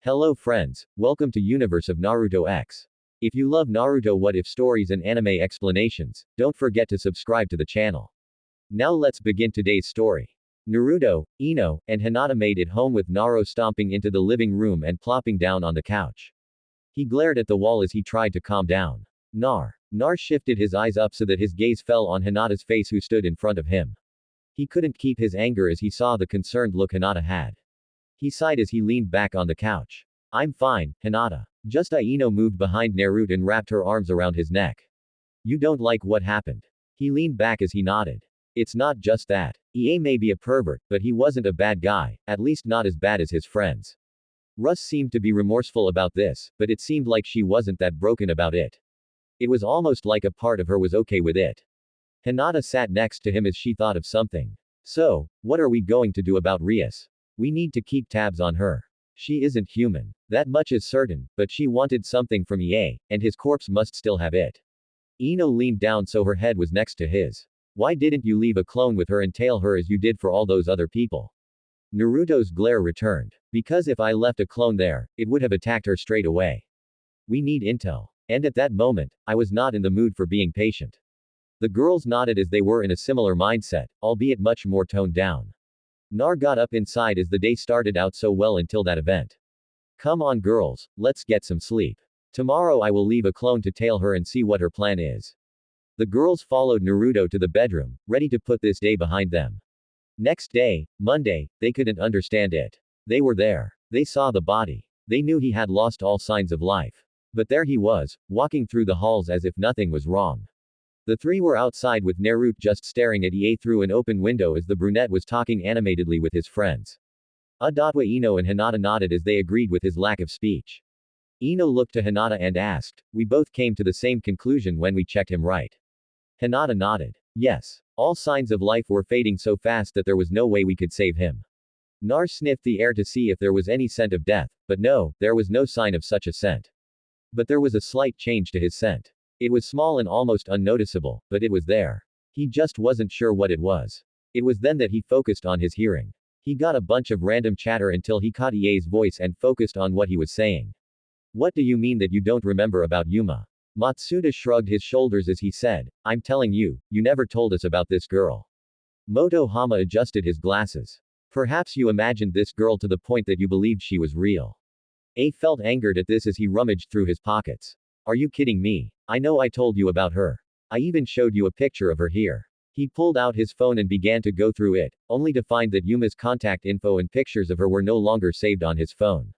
Hello friends, welcome to Universe of Naruto X. If you love Naruto what if stories and anime explanations, don't forget to subscribe to the channel. Now let's begin today's story. Naruto, Ino, and Hinata made it home with Naruto stomping into the living room and plopping down on the couch. He glared at the wall as he tried to calm down. Nar shifted his eyes up so that his gaze fell on Hinata's face who stood in front of him. He couldn't keep his anger as he saw the concerned look Hinata had. He sighed as he leaned back on the couch. I'm fine, Hinata. Just Ino moved behind Naruto and wrapped her arms around his neck. You don't like what happened. He leaned back as he nodded. It's not just that. EA may be a pervert, but he wasn't a bad guy, at least not as bad as his friends. Russ seemed to be remorseful about this, but it seemed like she wasn't that broken about it. It was almost like a part of her was okay with it. Hinata sat next to him as she thought of something. So, what are we going to do about Rias? We need to keep tabs on her. She isn't human. That much is certain, but she wanted something from EA, and his corpse must still have it. Ino leaned down so her head was next to his. Why didn't you leave a clone with her and tail her as you did for all those other people? Naruto's glare returned. Because if I left a clone there, it would have attacked her straight away. We need intel. And at that moment, I was not in the mood for being patient. The girls nodded as they were in a similar mindset, albeit much more toned down. Nar got up inside as the day started out so well until that event. Come on girls, let's get some sleep. Tomorrow I will leave a clone to tail her and see what her plan is. The girls followed Naruto to the bedroom, ready to put this day behind them. Next day, Monday, they couldn't understand it. They were there. They saw the body. They knew he had lost all signs of life. But there he was, walking through the halls as if nothing was wrong. The three were outside with Naruto just staring at EA through an open window as the brunette was talking animatedly with his friends. Adatwa Ino and Hinata nodded as they agreed with his lack of speech. Ino looked to Hinata and asked, we both came to the same conclusion when we checked him, right? Hinata nodded. Yes. All signs of life were fading so fast that there was no way we could save him. Nar sniffed the air to see if there was any scent of death, but no, there was no sign of such a scent. But there was a slight change to his scent. It was small and almost unnoticeable, but it was there. He just wasn't sure what it was. It was then that he focused on his hearing. He got a bunch of random chatter until he caught EA's voice and focused on what he was saying. What do you mean that you don't remember about Yuma? Matsuda shrugged his shoulders as he said, I'm telling you, you never told us about this girl. Moto Hama adjusted his glasses. Perhaps you imagined this girl to the point that you believed she was real. A felt angered at this as he rummaged through his pockets. Are you kidding me? I know I told you about her. I even showed you a picture of her here. He pulled out his phone and began to go through it, only to find that Yuma's contact info and pictures of her were no longer saved on his phone.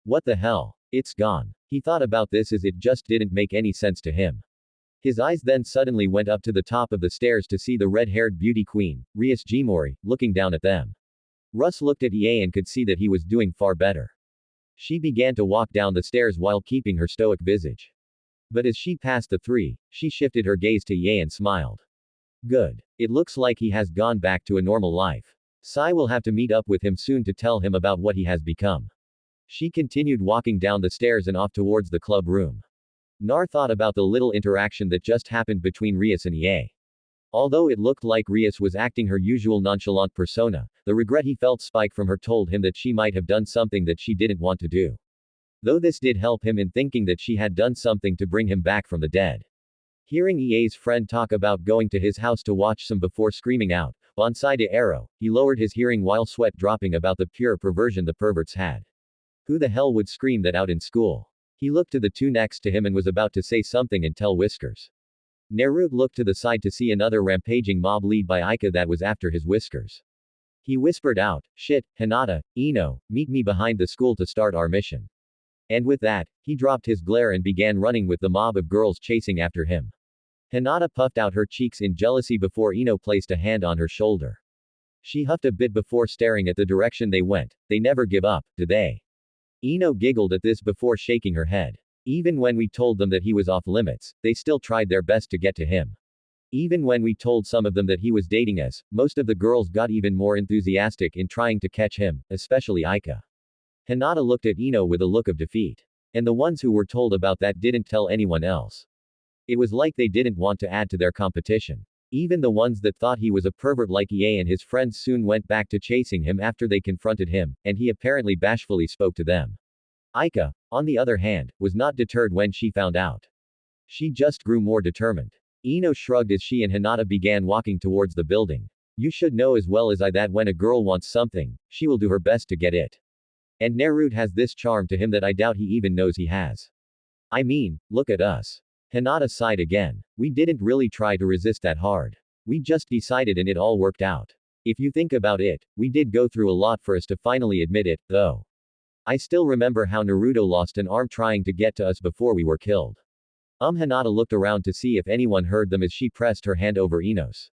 What the hell? It's gone. He thought about this as it just didn't make any sense to him. His eyes then suddenly went up to the top of the stairs to see the red-haired beauty queen, Rias Jimori, looking down at them. Russ looked at EA and could see that he was doing far better. She began to walk down the stairs while keeping her stoic visage. But as she passed the three, she shifted her gaze to Ye and smiled. Good. It looks like he has gone back to a normal life. Sai will have to meet up with him soon to tell him about what he has become. She continued walking down the stairs and off towards the club room. Nar thought about the little interaction that just happened between Rias and Ye. Although it looked like Rias was acting her usual nonchalant persona, the regret he felt spike from her told him that she might have done something that she didn't want to do. Though this did help him in thinking that she had done something to bring him back from the dead. Hearing EA's friend talk about going to his house to watch some before screaming out, Bonsai de Arrow, he lowered his hearing while sweat dropping about the pure perversion the perverts had. Who the hell would scream that out in school? He looked to the two next to him and was about to say something and tell Whiskers. Naruto looked to the side to see another rampaging mob lead by Ika that was after his Whiskers. He whispered out, shit, Hinata, Ino, meet me behind the school to start our mission. And with that, he dropped his glare and began running with the mob of girls chasing after him. Hinata puffed out her cheeks in jealousy before Ino placed a hand on her shoulder. She huffed a bit before staring at the direction they went. They never give up, do they? Ino giggled at this before shaking her head. Even when we told them that he was off limits, they still tried their best to get to him. Even when we told some of them that he was dating us, most of the girls got even more enthusiastic in trying to catch him, especially Ika. Hinata looked at Ino with a look of defeat. And the ones who were told about that didn't tell anyone else. It was like they didn't want to add to their competition. Even the ones that thought he was a pervert like EA and his friends soon went back to chasing him after they confronted him, and he apparently bashfully spoke to them. Aika, on the other hand, was not deterred when she found out. She just grew more determined. Ino shrugged as she and Hinata began walking towards the building. You should know as well as I that when a girl wants something, she will do her best to get it. And Naruto has this charm to him that I doubt he even knows he has. I mean, look at us. Hinata sighed again. We didn't really try to resist that hard. We just decided and it all worked out. If you think about it, we did go through a lot for us to finally admit it, though. I still remember how Naruto lost an arm trying to get to us before we were killed. Hinata looked around to see if anyone heard them as she pressed her hand over Ino's.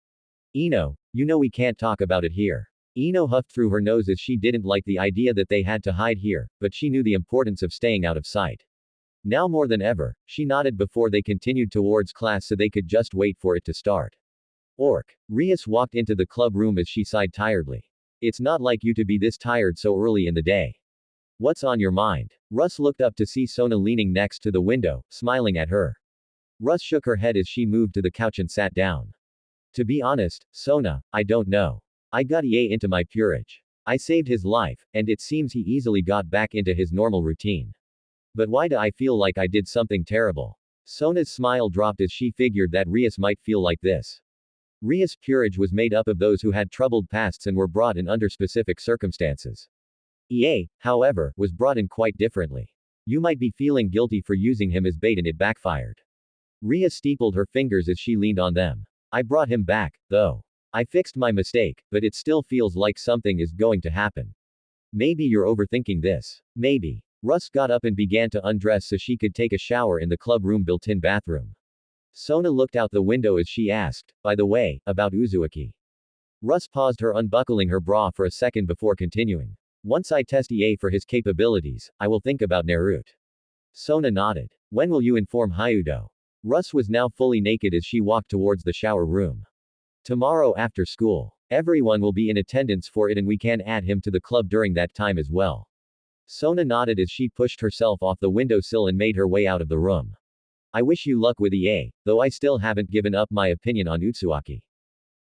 Ino, you know we can't talk about it here. Ino huffed through her nose as she didn't like the idea that they had to hide here, but she knew the importance of staying out of sight. Now more than ever, she nodded before they continued towards class so they could just wait for it to start. Rias walked into the club room as she sighed tiredly. It's not like you to be this tired so early in the day. What's on your mind? Russ looked up to see Sona leaning next to the window, smiling at her. Russ shook her head as she moved to the couch and sat down. To be honest, Sona, I don't know. I got EA into my peerage. I saved his life, and it seems he easily got back into his normal routine. But why do I feel like I did something terrible? Sona's smile dropped as she figured that Rias might feel like this. Rias' peerage was made up of those who had troubled pasts and were brought in under specific circumstances. EA, however, was brought in quite differently. You might be feeling guilty for using him as bait and it backfired. Rias steepled her fingers as she leaned on them. I brought him back, though. I fixed my mistake, but it still feels like something is going to happen. Maybe you're overthinking this. Maybe. Russ got up and began to undress so she could take a shower in the club room built-in bathroom. Sona looked out the window as she asked, by the way, about Uzumaki. Russ paused her unbuckling her bra for a second before continuing. Once I test EA for his capabilities, I will think about Naruto. Sona nodded. When will you inform Hyudo? Russ was now fully naked as she walked towards the shower room. Tomorrow after school. Everyone will be in attendance for it and we can add him to the club during that time as well. Sona nodded as she pushed herself off the windowsill and made her way out of the room. I wish you luck with EA, though I still haven't given up my opinion on Uzumaki.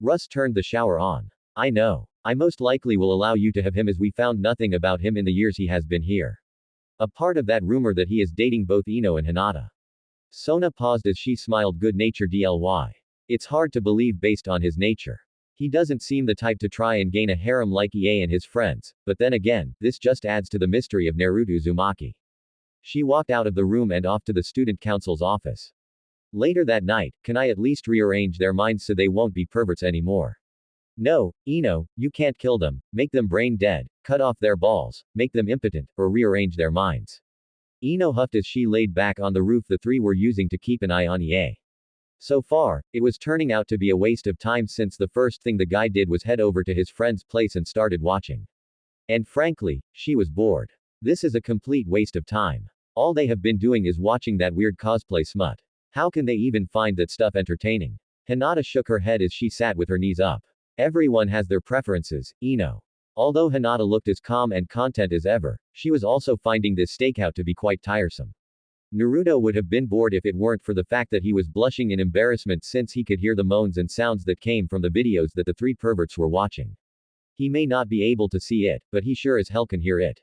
Russ turned the shower on. I know. I most likely will allow you to have him as we found nothing about him in the years he has been here. A part of that rumor that he is dating both Ino and Hinata. Sona paused as she smiled good-naturedly. It's hard to believe based on his nature. He doesn't seem the type to try and gain a harem like EA and his friends, but then again, this just adds to the mystery of Naruto Uzumaki. She walked out of the room and off to the student council's office. Later that night, can I at least rearrange their minds so they won't be perverts anymore? No, Ino, you can't kill them, make them brain dead, cut off their balls, make them impotent, or rearrange their minds. Ino huffed as she laid back on the roof the three were using to keep an eye on EA. So far, it was turning out to be a waste of time since the first thing the guy did was head over to his friend's place and started watching. And frankly, she was bored. This is a complete waste of time. All they have been doing is watching that weird cosplay smut. How can they even find that stuff entertaining? Hinata shook her head as she sat with her knees up. Everyone has their preferences, Ino. Although Hinata looked as calm and content as ever, she was also finding this stakeout to be quite tiresome. Naruto would have been bored if it weren't for the fact that he was blushing in embarrassment since he could hear the moans and sounds that came from the videos that the three perverts were watching. He may not be able to see it, but he sure as hell can hear it.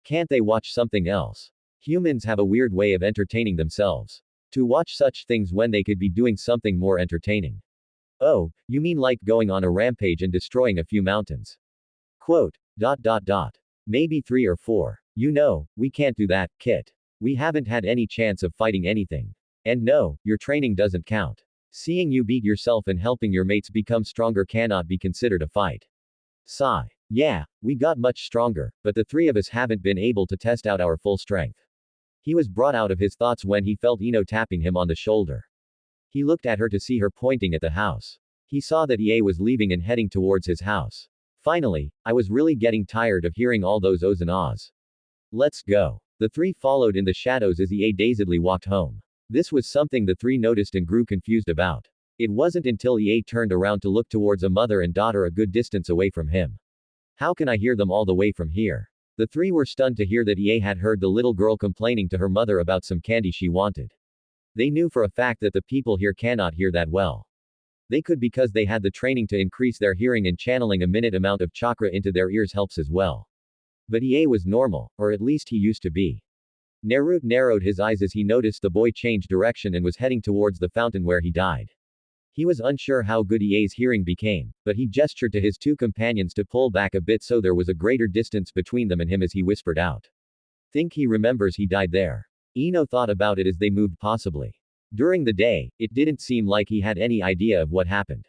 Can't they watch something else? Humans have a weird way of entertaining themselves. To watch such things when they could be doing something more entertaining. Oh, you mean like going on a rampage and destroying a few mountains? Quote. Maybe 3 or 4. You know, we can't do that, Kit. We haven't had any chance of fighting anything. And no, your training doesn't count. Seeing you beat yourself and helping your mates become stronger cannot be considered a fight. Sigh. Yeah, we got much stronger, but the three of us haven't been able to test out our full strength. He was brought out of his thoughts when he felt Ino tapping him on the shoulder. He looked at her to see her pointing at the house. He saw that EA was leaving and heading towards his house. Finally, I was really getting tired of hearing all those ohs and ahs. Let's go. The three followed in the shadows as EA dazedly walked home. This was something the three noticed and grew confused about. It wasn't until EA turned around to look towards a mother and daughter a good distance away from him. How can I hear them all the way from here? The three were stunned to hear that EA had heard the little girl complaining to her mother about some candy she wanted. They knew for a fact that the people here cannot hear that well. They could because they had the training to increase their hearing, and channeling a minute amount of chakra into their ears helps as well. But EA was normal, or at least he used to be. Naruto narrowed his eyes as he noticed the boy change direction and was heading towards the fountain where he died. He was unsure how good Ie's hearing became, but he gestured to his two companions to pull back a bit so there was a greater distance between them and him as he whispered out. Think he remembers he died there. Ino thought about it as they moved possibly. During the day, it didn't seem like he had any idea of what happened.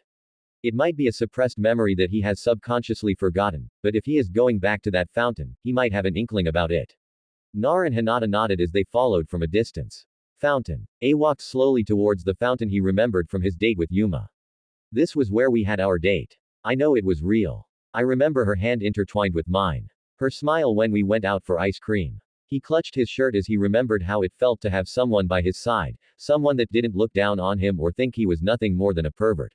It might be a suppressed memory that he has subconsciously forgotten, but if he is going back to that fountain, he might have an inkling about it. Nar and Hinata nodded as they followed from a distance. Fountain. A walked slowly towards the fountain he remembered from his date with Yuma. This was where we had our date. I know it was real. I remember her hand intertwined with mine. Her smile when we went out for ice cream. He clutched his shirt as he remembered how it felt to have someone by his side, someone that didn't look down on him or think he was nothing more than a pervert.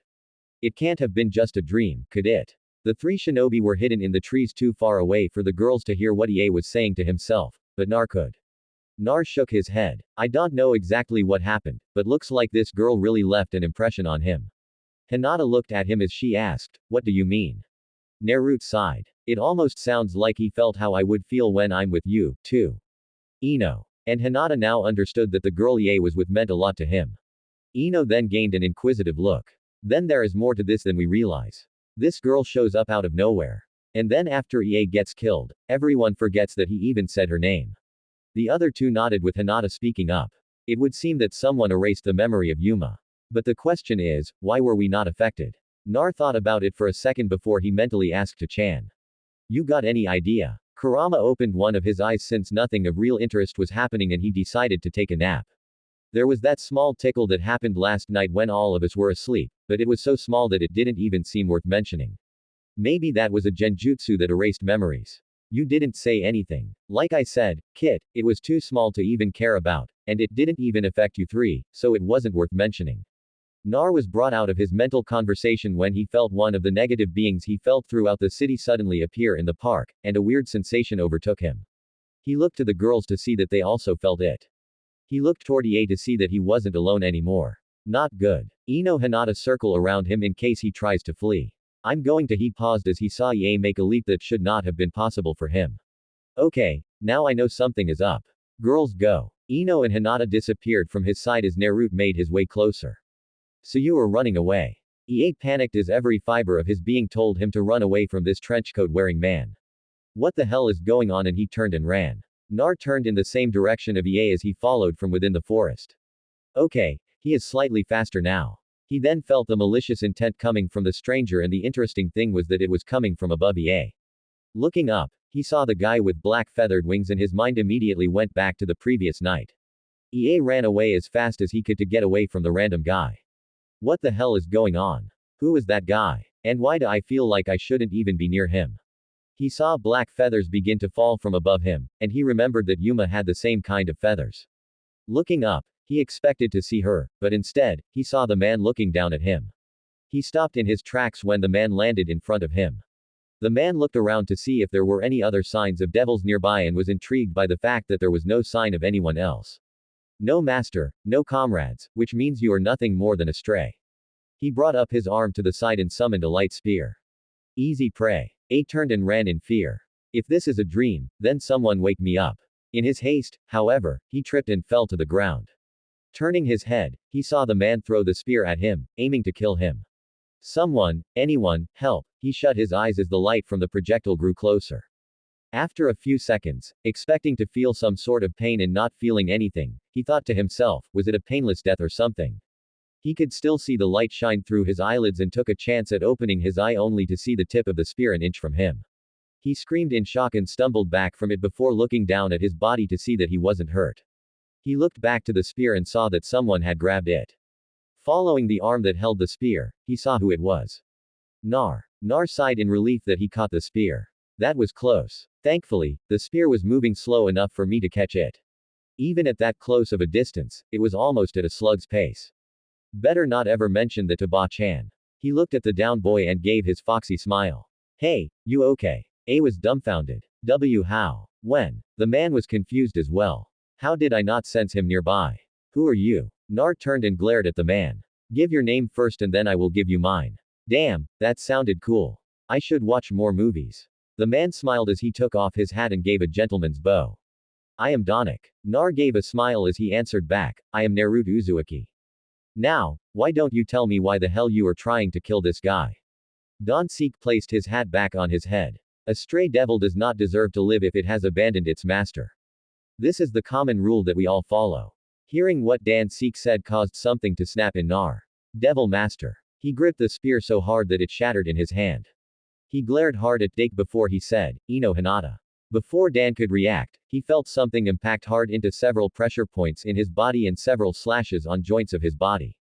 It can't have been just a dream, could it? The three shinobi were hidden in the trees too far away for the girls to hear what Ie was saying to himself, but Nar could. Nar shook his head. I don't know exactly what happened, but looks like this girl really left an impression on him. Hinata looked at him as she asked, what do you mean? Naruto sighed. It almost sounds like he felt how I would feel when I'm with you, too. Ino. And Hinata now understood that the girl Ie was with meant a lot to him. Ino then gained an inquisitive look. Then there is more to this than we realize. This girl shows up out of nowhere. And then after Ie gets killed, everyone forgets that he even said her name. The other two nodded with Hinata speaking up. It would seem that someone erased the memory of Yuma. But the question is, why were we not affected? Nar thought about it for a second before he mentally asked to Chan. You got any idea? Kurama opened one of his eyes since nothing of real interest was happening and he decided to take a nap. There was that small tickle that happened last night when all of us were asleep, but it was so small that it didn't even seem worth mentioning. Maybe that was a genjutsu that erased memories. You didn't say anything. Like I said, Kit, it was too small to even care about, and it didn't even affect you three, so it wasn't worth mentioning. Nar was brought out of his mental conversation when he felt one of the negative beings he felt throughout the city suddenly appear in the park, and a weird sensation overtook him. He looked to the girls to see that they also felt it. He looked toward Ie to see that he wasn't alone anymore. Not good. Ino Hinata circle around him in case he tries to flee. I'm going to. He paused as he saw Ie make a leap that should not have been possible for him. Okay, now I know something is up. Girls go. Ino and Hinata disappeared from his side as Naruto made his way closer. So you are running away. Ie panicked as every fiber of his being told him to run away from this trenchcoat wearing man. What the hell is going on, and he turned and ran. Nar turned in the same direction of Ie as he followed from within the forest. Okay, he is slightly faster now. He then felt the malicious intent coming from the stranger, and the interesting thing was that it was coming from above Ie. Looking up, he saw the guy with black feathered wings and his mind immediately went back to the previous night. Ie ran away as fast as he could to get away from the random guy. What the hell is going on? Who is that guy? And why do I feel like I shouldn't even be near him? He saw black feathers begin to fall from above him, and he remembered that Yuma had the same kind of feathers. Looking up, he expected to see her, but instead, he saw the man looking down at him. He stopped in his tracks when the man landed in front of him. The man looked around to see if there were any other signs of devils nearby and was intrigued by the fact that there was no sign of anyone else. No master, no comrades, which means you are nothing more than a stray. He brought up his arm to the side and summoned a light spear. Easy prey. A turned and ran in fear. If this is a dream, then someone wake me up. In his haste, however, he tripped and fell to the ground. Turning his head, he saw the man throw the spear at him, aiming to kill him. Someone, anyone, help. He shut his eyes as the light from the projectile grew closer. After a few seconds, expecting to feel some sort of pain and not feeling anything, he thought to himself, was it a painless death or something? He could still see the light shine through his eyelids and took a chance at opening his eye only to see the tip of the spear an inch from him. He screamed in shock and stumbled back from it before looking down at his body to see that he wasn't hurt. He looked back to the spear and saw that someone had grabbed it. Following the arm that held the spear, he saw who it was. Nar. Nar sighed in relief that he caught the spear. That was close. Thankfully, the spear was moving slow enough for me to catch it. Even at that close of a distance, it was almost at a slug's pace. Better not ever mention that to Ba-chan. He looked at the down boy and gave his foxy smile. Hey, you okay? A was dumbfounded. How? When? The man was confused as well. How did I not sense him nearby? Who are you? Nar turned and glared at the man. Give your name first and then I will give you mine. Damn, that sounded cool. I should watch more movies. The man smiled as he took off his hat and gave a gentleman's bow. I am Danik. Nar gave a smile as he answered back, I am Naruto Uzumaki. Now, why don't you tell me why the hell you are trying to kill this guy? Don Seek placed his hat back on his head. A stray devil does not deserve to live if it has abandoned its master. This is the common rule that we all follow. Hearing what Dan Seek said caused something to snap in Nar. Devil Master. He gripped the spear so hard that it shattered in his hand. He glared hard at Dake before he said, Ino Hinata. Before Dan could react, he felt something impact hard into several pressure points in his body and several slashes on joints of his body.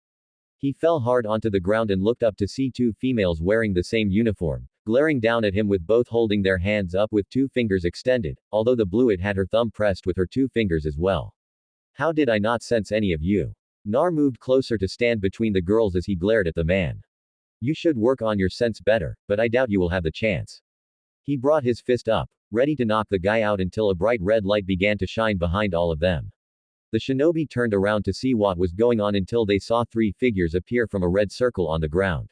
He fell hard onto the ground and looked up to see two females wearing the same uniform, glaring down at him with both holding their hands up with two fingers extended, although the bluet had her thumb pressed with her two fingers as well. How did I not sense any of you? Nar moved closer to stand between the girls as he glared at the man. You should work on your sense better, but I doubt you will have the chance. He brought his fist up, ready to knock the guy out until a bright red light began to shine behind all of them. The shinobi turned around to see what was going on until they saw three figures appear from a red circle on the ground.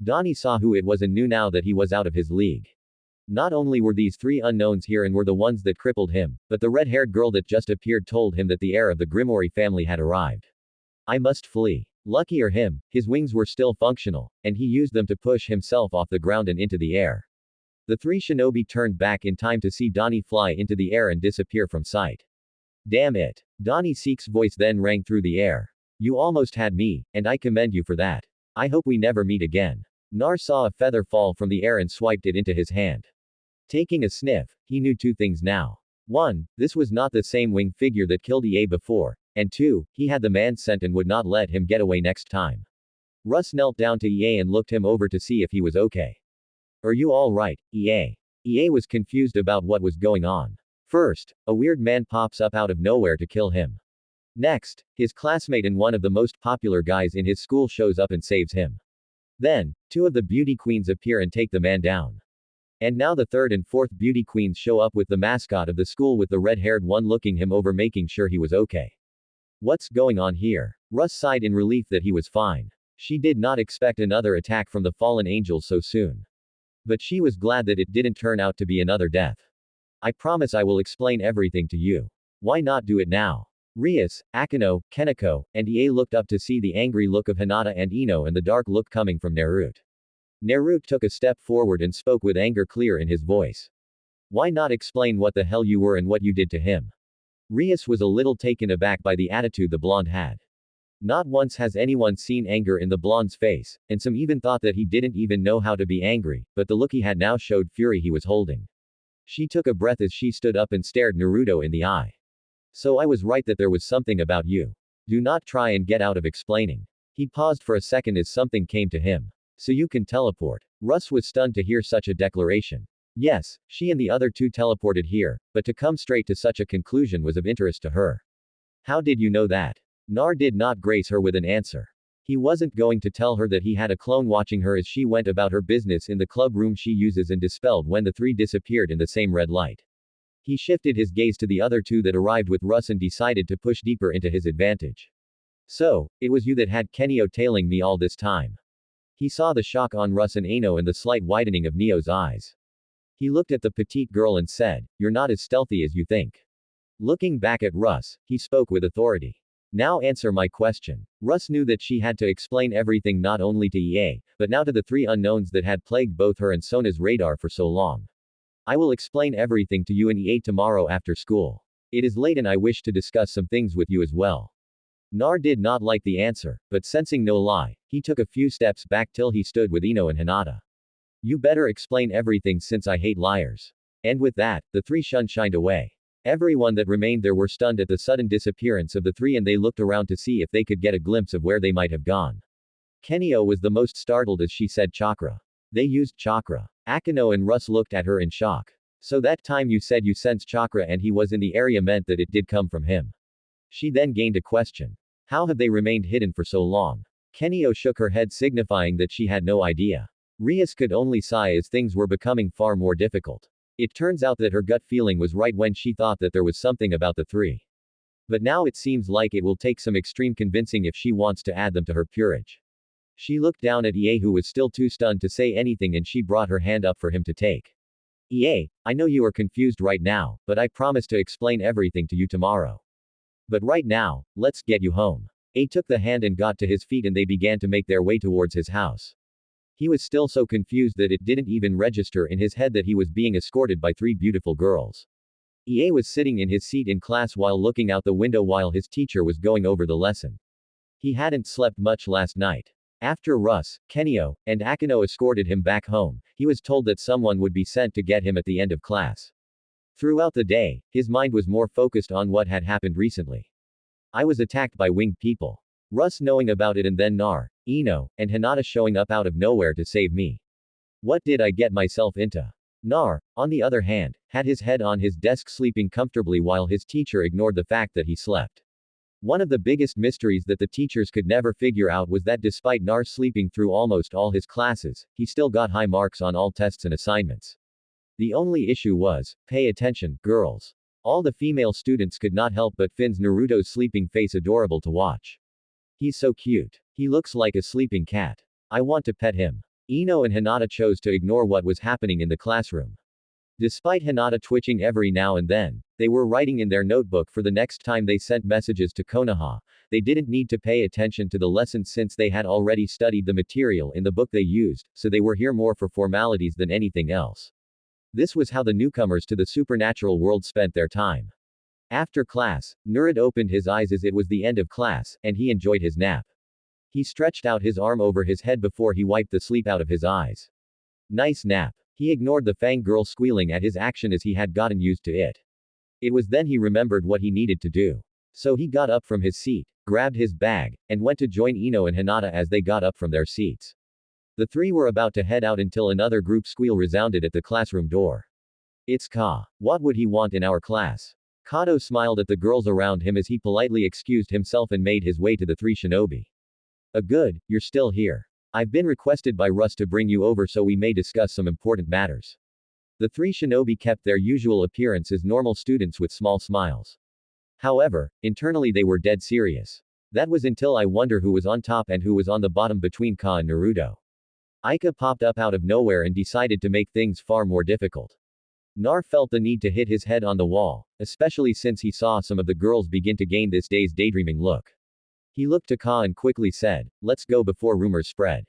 Donnie saw who it was and knew now that he was out of his league. Not only were these three unknowns here and were the ones that crippled him, but the red-haired girl that just appeared told him that the heir of the Grimoire family had arrived. I must flee. Lucky or him, his wings were still functional, and he used them to push himself off the ground and into the air. The three shinobi turned back in time to see Donnie fly into the air and disappear from sight. Damn it. Donnie Seek's voice then rang through the air. You almost had me, and I commend you for that. I hope we never meet again. Nar saw a feather fall from the air and swiped it into his hand. Taking a sniff, he knew two things now. 1. This was not the same winged figure that killed EA before, and 2. He had the man's scent and would not let him get away next time. Russ knelt down to EA and looked him over to see if he was okay. Are you alright, EA? EA was confused about what was going on. First, a weird man pops up out of nowhere to kill him. Next, his classmate and one of the most popular guys in his school shows up and saves him. Then, two of the beauty queens appear and take the man down. And now the third and fourth beauty queens show up with the mascot of the school with the red-haired one looking him over making sure he was okay. What's going on here? Russ sighed in relief that he was fine. She did not expect another attack from the fallen angels so soon. But she was glad that it didn't turn out to be another death. I promise I will explain everything to you. Why not do it now? Rias, Akeno, Kenako, and EA looked up to see the angry look of Hinata and Ino and the dark look coming from Naruto. Naruto took a step forward and spoke with anger clear in his voice. Why not explain what the hell you were and what you did to him? Rias was a little taken aback by the attitude the blonde had. Not once has anyone seen anger in the blonde's face, and some even thought that he didn't even know how to be angry, but the look he had now showed fury he was holding. She took a breath as she stood up and stared Naruto in the eye. So I was right that there was something about you. Do not try and get out of explaining. He paused for a second as something came to him. So you can teleport. Russ was stunned to hear such a declaration. Yes, she and the other two teleported here, but to come straight to such a conclusion was of interest to her. How did you know that? Nar did not grace her with an answer. He wasn't going to tell her that he had a clone watching her as she went about her business in the club room she uses and dispelled when the three disappeared in the same red light. He shifted his gaze to the other two that arrived with Russ and decided to push deeper into his advantage. So, it was you that had Kenio tailing me all this time. He saw the shock on Russ and Ano and the slight widening of Neo's eyes. He looked at the petite girl and said, You're not as stealthy as you think. Looking back at Russ, he spoke with authority. Now answer my question. Russ knew that she had to explain everything not only to EA, but now to the three unknowns that had plagued both her and Sona's radar for so long. I will explain everything to you and EA tomorrow after school. It is late and I wish to discuss some things with you as well. Nar did not like the answer, but sensing no lie, he took a few steps back till he stood with Ino and Hinata. You better explain everything since I hate liars. And with that, the three shined away. Everyone that remained there were stunned at the sudden disappearance of the three and they looked around to see if they could get a glimpse of where they might have gone. Kenio was the most startled as she said chakra. They used chakra. Akeno and Russ looked at her in shock. So that time you said you sensed chakra and he was in the area meant that it did come from him. She then gained a question. How have they remained hidden for so long? Kenio shook her head signifying that she had no idea. Rias could only sigh as things were becoming far more difficult. It turns out that her gut feeling was right when she thought that there was something about the three. But now it seems like it will take some extreme convincing if she wants to add them to her peerage. She looked down at EA who was still too stunned to say anything and she brought her hand up for him to take. I know you are confused right now, but I promise to explain everything to you tomorrow. But right now, let's get you home. A took the hand and got to his feet and they began to make their way towards his house. He was still so confused that it didn't even register in his head that he was being escorted by three beautiful girls. EA was sitting in his seat in class while looking out the window while his teacher was going over the lesson. He hadn't slept much last night. After Russ, Kenio, and Akeno escorted him back home, he was told that someone would be sent to get him at the end of class. Throughout the day, his mind was more focused on what had happened recently. I was attacked by winged people. Russ knowing about it and then Ino, and Hinata showing up out of nowhere to save me. What did I get myself into? On the other hand, had his head on his desk sleeping comfortably while his teacher ignored the fact that he slept. One of the biggest mysteries that the teachers could never figure out was that despite Nar sleeping through almost all his classes, he still got high marks on all tests and assignments. The only issue was, pay attention, girls. All the female students could not help but find Naruto's sleeping face adorable to watch. He's so cute. He looks like a sleeping cat. I want to pet him. Ino and Hinata chose to ignore what was happening in the classroom. Despite Hinata twitching every now and then, they were writing in their notebook for the next time they sent messages to Konoha. They didn't need to pay attention to the lessons since they had already studied the material in the book they used, so they were here more for formalities than anything else. This was how the newcomers to the supernatural world spent their time. After class, Naruto opened his eyes as it was the end of class, and he enjoyed his nap. He stretched out his arm over his head before he wiped the sleep out of his eyes. Nice nap. He ignored the Fang girl squealing at his action as he had gotten used to it. It was then he remembered what he needed to do. So he got up from his seat, grabbed his bag, and went to join Ino and Hinata as they got up from their seats. The three were about to head out until another group squeal resounded at the classroom door. It's Ka. What would he want in our class? Kato smiled at the girls around him as he politely excused himself and made his way to the three shinobi. Good, you're still here. I've been requested by Russ to bring you over so we may discuss some important matters. The three shinobi kept their usual appearance as normal students with small smiles. However, internally they were dead serious. That was until I wonder who was on top and who was on the bottom between Ka and Naruto. Aika popped up out of nowhere and decided to make things far more difficult. Nar felt the need to hit his head on the wall, especially since he saw some of the girls begin to gain this day's daydreaming look. He looked to Ka and quickly said, "Let's go before rumors spread."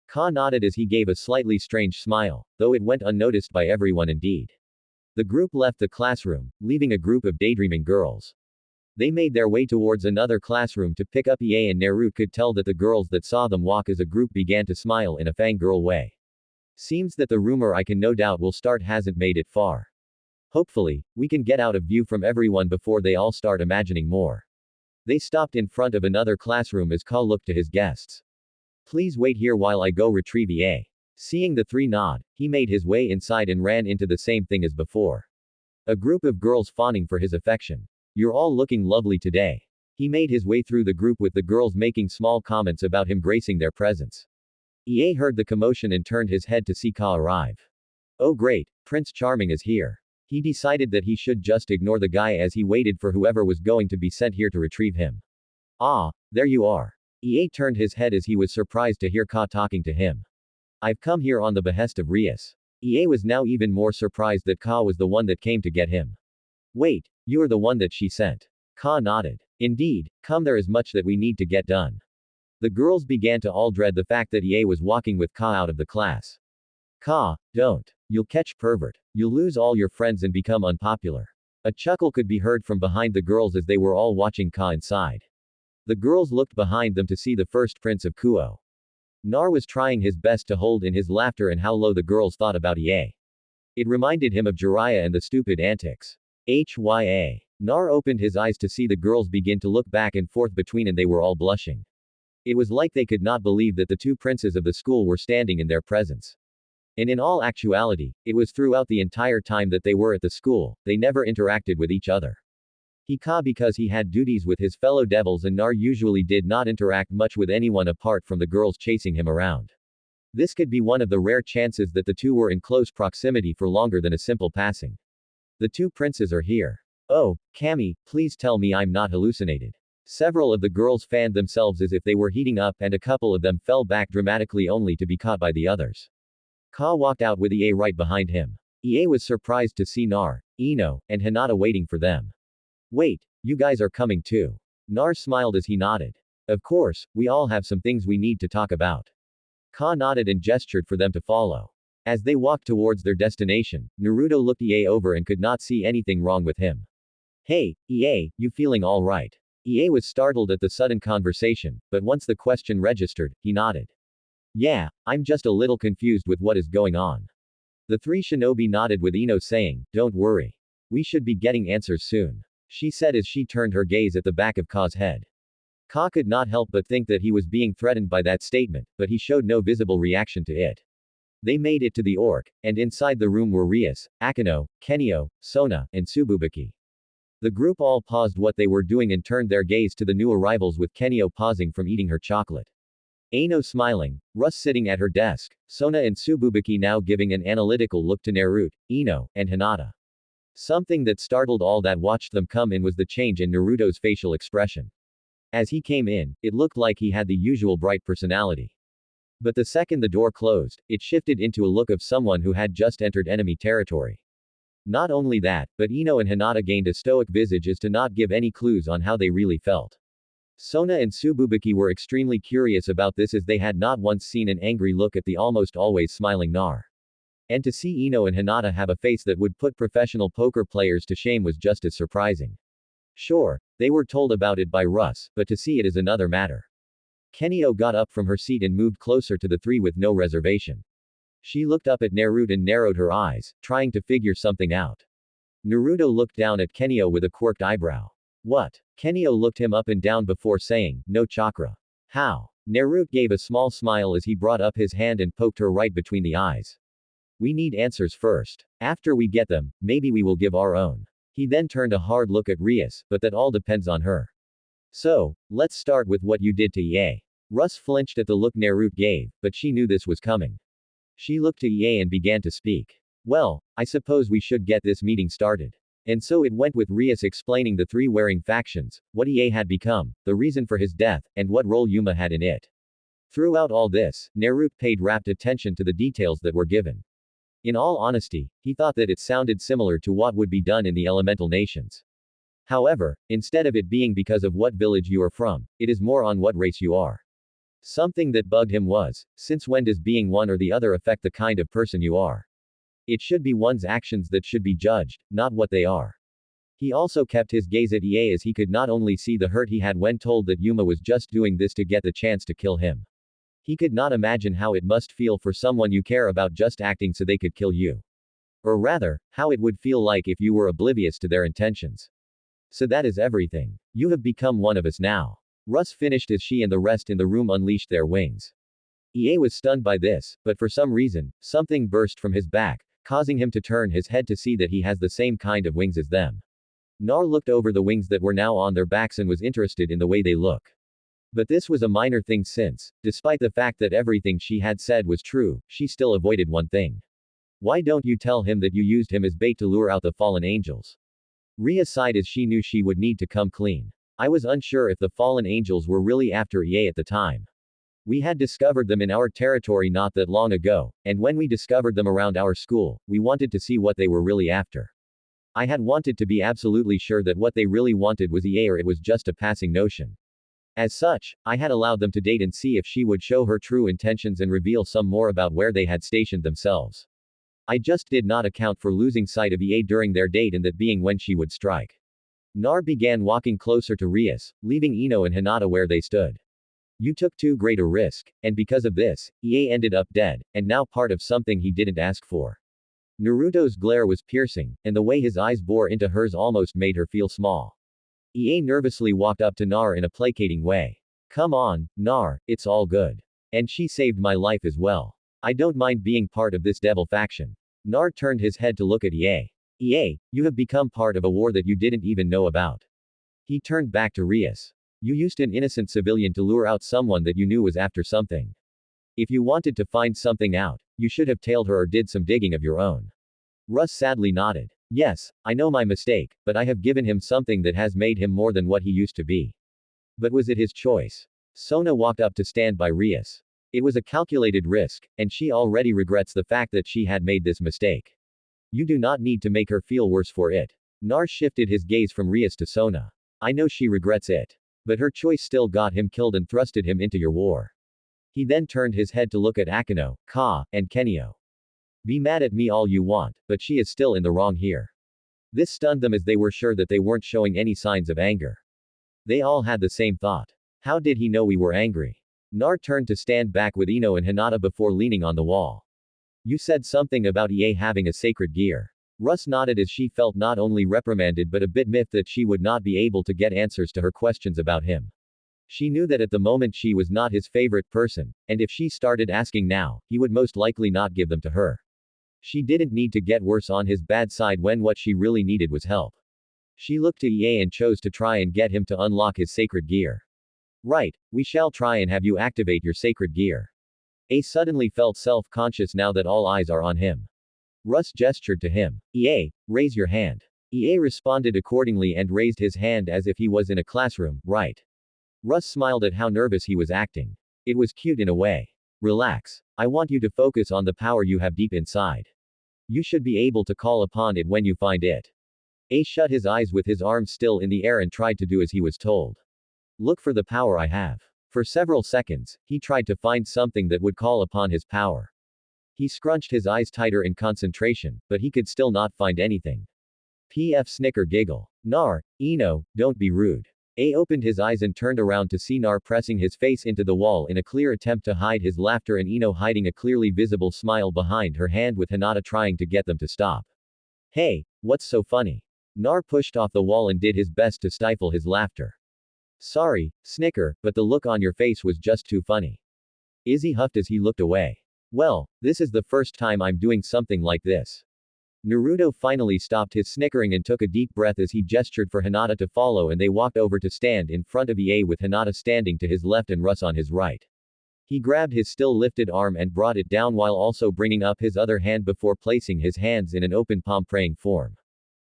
Ka nodded as he gave a slightly strange smile, though it went unnoticed by everyone indeed. The group left the classroom, leaving a group of daydreaming girls. They made their way towards another classroom to pick up Ie and Naruto could tell that the girls that saw them walk as a group began to smile in a fangirl way. Seems that the rumor I can no doubt will start hasn't made it far. Hopefully, we can get out of view from everyone before they all start imagining more. They stopped in front of another classroom as Ka looked to his guests. Please wait here while I go retrieve Ie. Seeing the three nod, he made his way inside and ran into the same thing as before. A group of girls fawning for his affection. You're all looking lovely today. He made his way through the group with the girls making small comments about him gracing their presence. Ie heard the commotion and turned his head to see Ka arrive. Oh great, Prince Charming is here. He decided that he should just ignore the guy as he waited for whoever was going to be sent here to retrieve him. Ah, there you are. Ie turned his head as he was surprised to hear Ka talking to him. I've come here on the behest of Rias. Ie was now even more surprised that Ka was the one that came to get him. Wait, you're the one that she sent. Ka nodded. Indeed, come there is much that we need to get done. The girls began to all dread the fact that Ie was walking with Ka out of the class. Ka, don't. You'll catch pervert. You'll lose all your friends and become unpopular. A chuckle could be heard from behind the girls as they were all watching Ka inside. The girls looked behind them to see the first prince of Kuo. Nar was trying his best to hold in his laughter and how low the girls thought about Ie. It reminded him of Jiraiya and the stupid antics. Hya. Nar opened his eyes to see the girls begin to look back and forth between and they were all blushing. It was like they could not believe that the two princes of the school were standing in their presence. And in all actuality, it was throughout the entire time that they were at the school, they never interacted with each other. Ka because he had duties with his fellow devils and Nar usually did not interact much with anyone apart from the girls chasing him around. This could be one of the rare chances that the two were in close proximity for longer than a simple passing. The two princes are here. Oh, Kami, please tell me I'm not hallucinated. Several of the girls fanned themselves as if they were heating up and a couple of them fell back dramatically only to be caught by the others. Ka walked out with Ie right behind him. EA was surprised to see Nar, Ino, and Hinata waiting for them. Wait, you guys are coming too. Nar smiled as he nodded. Of course, we all have some things we need to talk about. Ka nodded and gestured for them to follow. As they walked towards their destination, Naruto looked EA over and could not see anything wrong with him. Hey, EA, you feeling alright? EA was startled at the sudden conversation, but once the question registered, he nodded. Yeah, I'm just a little confused with what is going on. The three shinobi nodded with Ino saying, don't worry. We should be getting answers soon. She said as she turned her gaze at the back of Ka's head. Ka could not help but think that he was being threatened by that statement, but he showed no visible reaction to it. They made it to the orc, and inside the room were Rias, Akeno, Kenio, Sona, and Tsububaki. The group all paused what they were doing and turned their gaze to the new arrivals with Kenio pausing from eating her chocolate. Ano smiling, Russ sitting at her desk, Sona and Tsububaki now giving an analytical look to Naruto, Ino, and Hinata. Something that startled all that watched them come in was the change in Naruto's facial expression. As he came in, it looked like he had the usual bright personality. But the second the door closed, it shifted into a look of someone who had just entered enemy territory. Not only that, but Ino and Hinata gained a stoic visage as to not give any clues on how they really felt. Sona and Tsububaki were extremely curious about this as they had not once seen an angry look at the almost always smiling Nar. And to see Ino and Hinata have a face that would put professional poker players to shame was just as surprising. Sure, they were told about it by Russ, but to see it is another matter. Kenio got up from her seat and moved closer to the three with no reservation. She looked up at Naruto and narrowed her eyes, trying to figure something out. Naruto looked down at Kenio with a quirked eyebrow. What? Kenio looked him up and down before saying, no chakra. How? Naruto gave a small smile as he brought up his hand and poked her right between the eyes. We need answers first. After we get them, maybe we will give our own. He then turned a hard look at Rias, but that all depends on her. So, let's start with what you did to EA. Russ flinched at the look Naruto gave, but she knew this was coming. She looked to EA and began to speak. Well, I suppose we should get this meeting started. And so it went with Rias explaining the three wearing factions, what EA had become, the reason for his death, and what role Yuma had in it. Throughout all this, Naruto paid rapt attention to the details that were given. In all honesty, he thought that it sounded similar to what would be done in the elemental nations. However, instead of it being because of what village you are from, it is more on what race you are. Something that bugged him was, since when does being one or the other affect the kind of person you are? It should be one's actions that should be judged, not what they are. He also kept his gaze at EA as he could not only see the hurt he had when told that Yuma was just doing this to get the chance to kill him. He could not imagine how it must feel for someone you care about just acting so they could kill you. Or rather, how it would feel like if you were oblivious to their intentions. So that is everything. You have become one of us now. Russ finished as she and the rest in the room unleashed their wings. EA was stunned by this, but for some reason, something burst from his back, causing him to turn his head to see that he has the same kind of wings as them. Nar looked over the wings that were now on their backs and was interested in the way they look. But this was a minor thing since, despite the fact that everything she had said was true, she still avoided one thing. Why don't you tell him that you used him as bait to lure out the fallen angels? Ria sighed as she knew she would need to come clean. I was unsure if the fallen angels were really after EA at the time. We had discovered them in our territory not that long ago, and when we discovered them around our school, we wanted to see what they were really after. I had wanted to be absolutely sure that what they really wanted was EA or it was just a passing notion. As such, I had allowed them to date and see if she would show her true intentions and reveal some more about where they had stationed themselves. I just did not account for losing sight of EA during their date and that being when she would strike. Nar began walking closer to Rias, leaving Ino and Hinata where they stood. You took too great a risk, and because of this, EA ended up dead, and now part of something he didn't ask for. Naruto's glare was piercing, and the way his eyes bore into hers almost made her feel small. EA nervously walked up to Nar in a placating way. Come on, Nar, it's all good. And she saved my life as well. I don't mind being part of this devil faction. Nar turned his head to look at EA. EA, you have become part of a war that you didn't even know about. He turned back to Rias. You used an innocent civilian to lure out someone that you knew was after something. If you wanted to find something out, you should have tailed her or did some digging of your own. Russ sadly nodded. Yes, I know my mistake, but I have given him something that has made him more than what he used to be. But was it his choice? Sona walked up to stand by Rias. It was a calculated risk, and she already regrets the fact that she had made this mistake. You do not need to make her feel worse for it. Nar shifted his gaze from Rias to Sona. I know she regrets it. But her choice still got him killed and thrusted him into your war. He then turned his head to look at Akeno, Ka, and Kenio. Be mad at me all you want, but she is still in the wrong here. This stunned them as they were sure that they weren't showing any signs of anger. They all had the same thought. How did he know we were angry? Nar turned to stand back with Ino and Hinata before leaning on the wall. You said something about EA having a sacred gear. Russ nodded as she felt not only reprimanded but a bit miffed that she would not be able to get answers to her questions about him. She knew that at the moment she was not his favorite person, and if she started asking now, he would most likely not give them to her. She didn't need to get worse on his bad side when what she really needed was help. She looked to EA and chose to try and get him to unlock his sacred gear. Right, we shall try and have you activate your sacred gear. A suddenly felt self-conscious now that all eyes are on him. Russ gestured to him. EA, raise your hand. EA responded accordingly and raised his hand as if he was in a classroom, right. Russ smiled at how nervous he was acting. It was cute in a way. Relax. I want you to focus on the power you have deep inside. You should be able to call upon it when you find it. A shut his eyes with his arms still in the air and tried to do as he was told. Look for the power I have. For several seconds, he tried to find something that would call upon his power. He scrunched his eyes tighter in concentration, but he could still not find anything. PF snicker giggle. Nar, Ino, don't be rude. A opened his eyes and turned around to see Nar pressing his face into the wall in a clear attempt to hide his laughter and Ino hiding a clearly visible smile behind her hand with Hinata trying to get them to stop. Hey, what's so funny? Nar pushed off the wall and did his best to stifle his laughter. Sorry, Snicker, but the look on your face was just too funny. Izzy huffed as he looked away. Well, this is the first time I'm doing something like this. Naruto finally stopped his snickering and took a deep breath as he gestured for Hinata to follow and they walked over to stand in front of EA with Hinata standing to his left and Russ on his right. He grabbed his still lifted arm and brought it down while also bringing up his other hand before placing his hands in an open palm praying form.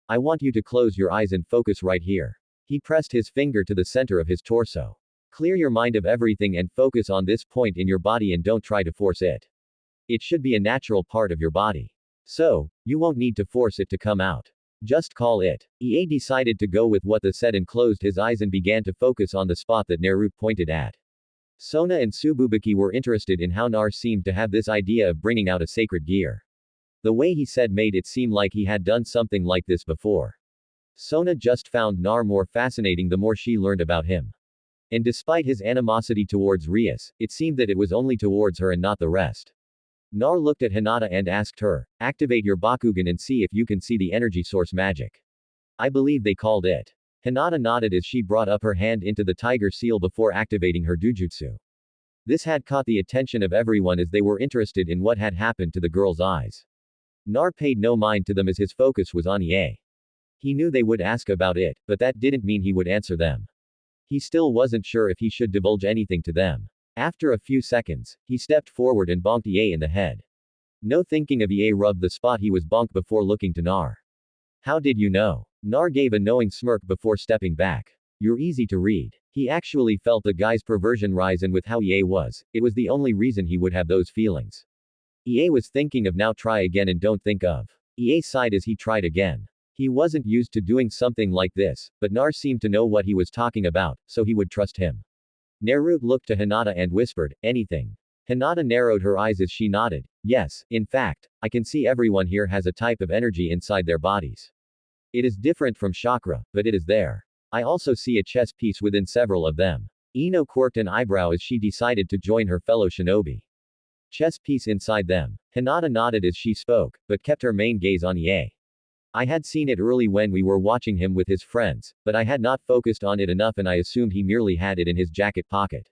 I want you to close your eyes and focus right here. He pressed his finger to the center of his torso. Clear your mind of everything and focus on this point in your body and don't try to force it. It should be a natural part of your body. So, you won't need to force it to come out. Just call it. EA decided to go with what the said and closed his eyes and began to focus on the spot that Naruto pointed at. Sona and Tsububaki were interested in how Nar seemed to have this idea of bringing out a sacred gear. The way he said made it seem like he had done something like this before. Sona just found Nar more fascinating the more she learned about him. And despite his animosity towards Rias, it seemed that it was only towards her and not the rest. Nar looked at Hinata and asked her, activate your Bakugan and see if you can see the energy source magic. I believe they called it. Hinata nodded as she brought up her hand into the tiger seal before activating her dujutsu. This had caught the attention of everyone as they were interested in what had happened to the girl's eyes. Nar paid no mind to them as his focus was on EA. He knew they would ask about it, but that didn't mean he would answer them. He still wasn't sure if he should divulge anything to them. After a few seconds, he stepped forward and bonked EA in the head. No thinking of EA rubbed the spot he was bonked before looking to Nar. How did you know? Nar gave a knowing smirk before stepping back. You're easy to read. He actually felt the guy's perversion rise and with how EA was, it was the only reason he would have those feelings. EA was thinking of now try again and don't think of. EA sighed as he tried again. He wasn't used to doing something like this, but Nar seemed to know what he was talking about, so he would trust him. Naruto looked to Hinata and whispered, anything. Hinata narrowed her eyes as she nodded. Yes, in fact, I can see everyone here has a type of energy inside their bodies. It is different from chakra, but it is there. I also see a chess piece within several of them. Ino quirked an eyebrow as she decided to join her fellow shinobi. Chess piece inside them. Hinata nodded as she spoke, but kept her main gaze on EA. I had seen it early when we were watching him with his friends, but I had not focused on it enough and I assumed he merely had it in his jacket pocket.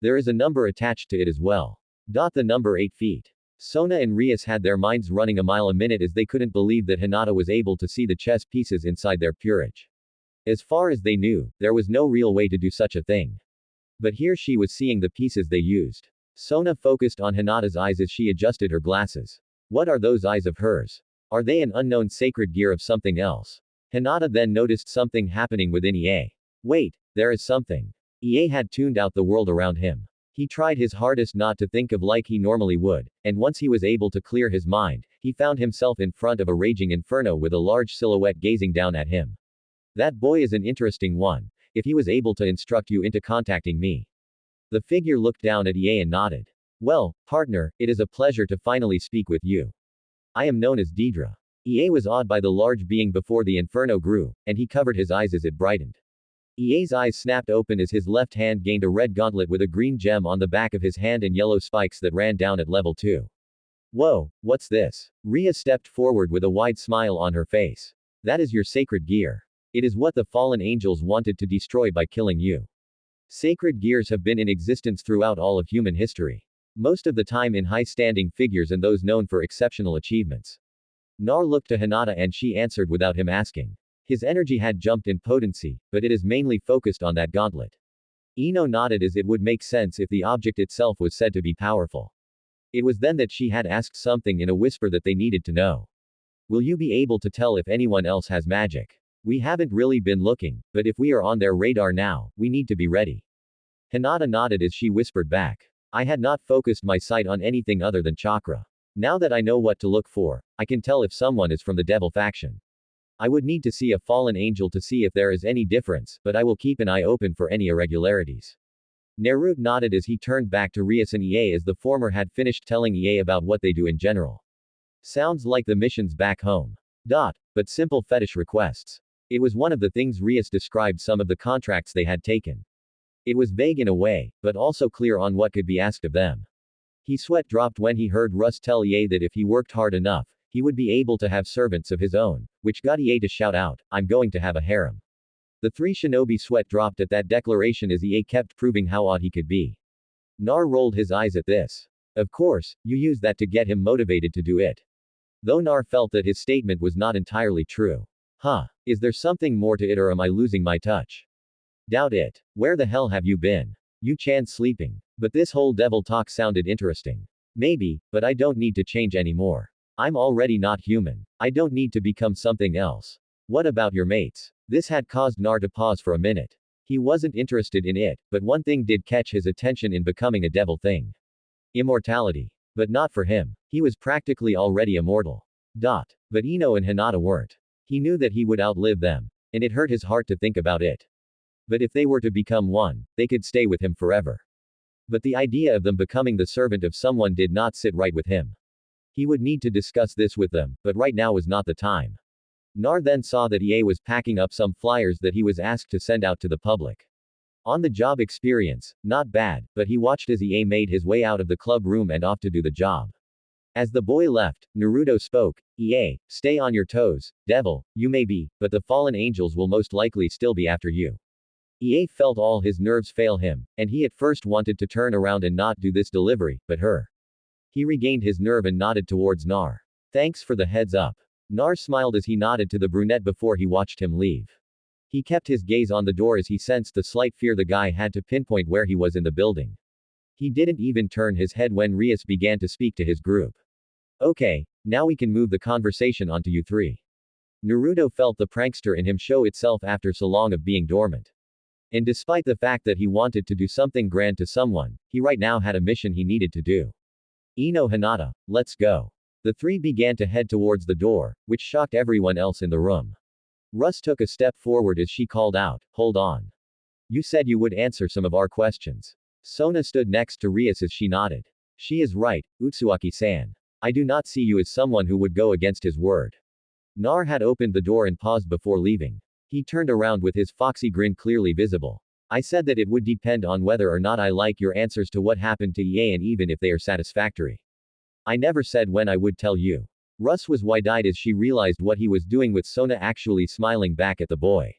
There is a number attached to it as well. The number 8 feet. Sona and Rias had their minds running a mile a minute as they couldn't believe that Hinata was able to see the chess pieces inside their peerage. As far as they knew, there was no real way to do such a thing. But here she was seeing the pieces they used. Sona focused on Hinata's eyes as she adjusted her glasses. What are those eyes of hers? Are they an unknown sacred gear of something else? Hinata then noticed something happening within EA. Wait, there is something. EA had tuned out the world around him. He tried his hardest not to think of like he normally would, and once he was able to clear his mind, he found himself in front of a raging inferno with a large silhouette gazing down at him. That boy is an interesting one. If he was able to instruct you into contacting me. The figure looked down at Ie and nodded. Well, partner, it is a pleasure to finally speak with you. I am known as Deidre. Ie was awed by the large being before the inferno grew, and he covered his eyes as it brightened. Ie's eyes snapped open as his left hand gained a red gauntlet with a green gem on the back of his hand and yellow spikes that ran down at level 2. Whoa, what's this? Rias stepped forward with a wide smile on her face. That is your sacred gear. It is what the fallen angels wanted to destroy by killing you. Sacred gears have been in existence throughout all of human history. Most of the time in high-standing figures and those known for exceptional achievements. Nar looked to Hinata and she answered without him asking. His energy had jumped in potency, but it is mainly focused on that gauntlet. Ino nodded as it would make sense if the object itself was said to be powerful. It was then that she had asked something in a whisper that they needed to know. Will you be able to tell if anyone else has magic? We haven't really been looking, but if we are on their radar now, we need to be ready. Hinata nodded as she whispered back. I had not focused my sight on anything other than chakra. Now that I know what to look for, I can tell if someone is from the devil faction. I would need to see a fallen angel to see if there is any difference, but I will keep an eye open for any irregularities. Naruto nodded as he turned back to Rias and Ie as the former had finished telling Ie about what they do in general. Sounds like the missions back home. But simple fetish requests. It was one of the things Rias described some of the contracts they had taken. It was vague in a way, but also clear on what could be asked of them. His sweat dropped when he heard Russ tell Ie that if he worked hard enough, he would be able to have servants of his own, which got Ie to shout out, I'm going to have a harem. The three shinobi sweat dropped at that declaration as Ie kept proving how odd he could be. Nar rolled his eyes at this. Of course, you use that to get him motivated to do it. Though Nar felt that his statement was not entirely true. Is there something more to it or am I losing my touch? Doubt it. Where the hell have you been? Yu-chan sleeping. But this whole devil talk sounded interesting. Maybe, but I don't need to change anymore. I'm already not human. I don't need to become something else. What about your mates? This had caused Nar to pause for a minute. He wasn't interested in it, but one thing did catch his attention in becoming a devil thing. Immortality. But not for him. He was practically already immortal. But Ino and Hinata weren't. He knew that he would outlive them, and it hurt his heart to think about it. But if they were to become one, they could stay with him forever. But the idea of them becoming the servant of someone did not sit right with him. He would need to discuss this with them, but right now was not the time. Nar then saw that Ie was packing up some flyers that he was asked to send out to the public. On the job experience, not bad, but he watched as Ie made his way out of the club room and off to do the job. As the boy left, Naruto spoke, Ie, stay on your toes, devil, you may be, but the fallen angels will most likely still be after you. Ie felt all his nerves fail him, and he at first wanted to turn around and not do this delivery, but he regained his nerve and nodded towards Nar. Thanks for the heads up. Nar smiled as he nodded to the brunette before he watched him leave. He kept his gaze on the door as he sensed the slight fear the guy had to pinpoint where he was in the building. He didn't even turn his head when Rias began to speak to his group. Okay, now we can move the conversation onto you three. Naruto felt the prankster in him show itself after so long of being dormant. And despite the fact that he wanted to do something grand to someone, he right now had a mission he needed to do. Ino Hinata, let's go. The three began to head towards the door, which shocked everyone else in the room. Russ took a step forward as she called out, hold on. You said you would answer some of our questions. Sona stood next to Rias as she nodded. She is right, Utsuaki-san. I do not see you as someone who would go against his word. Nar had opened the door and paused before leaving. He turned around with his foxy grin clearly visible. I said that it would depend on whether or not I like your answers to what happened to Ie and even if they are satisfactory. I never said when I would tell you. Russ was wide-eyed as she realized what he was doing with Sona actually smiling back at the boy.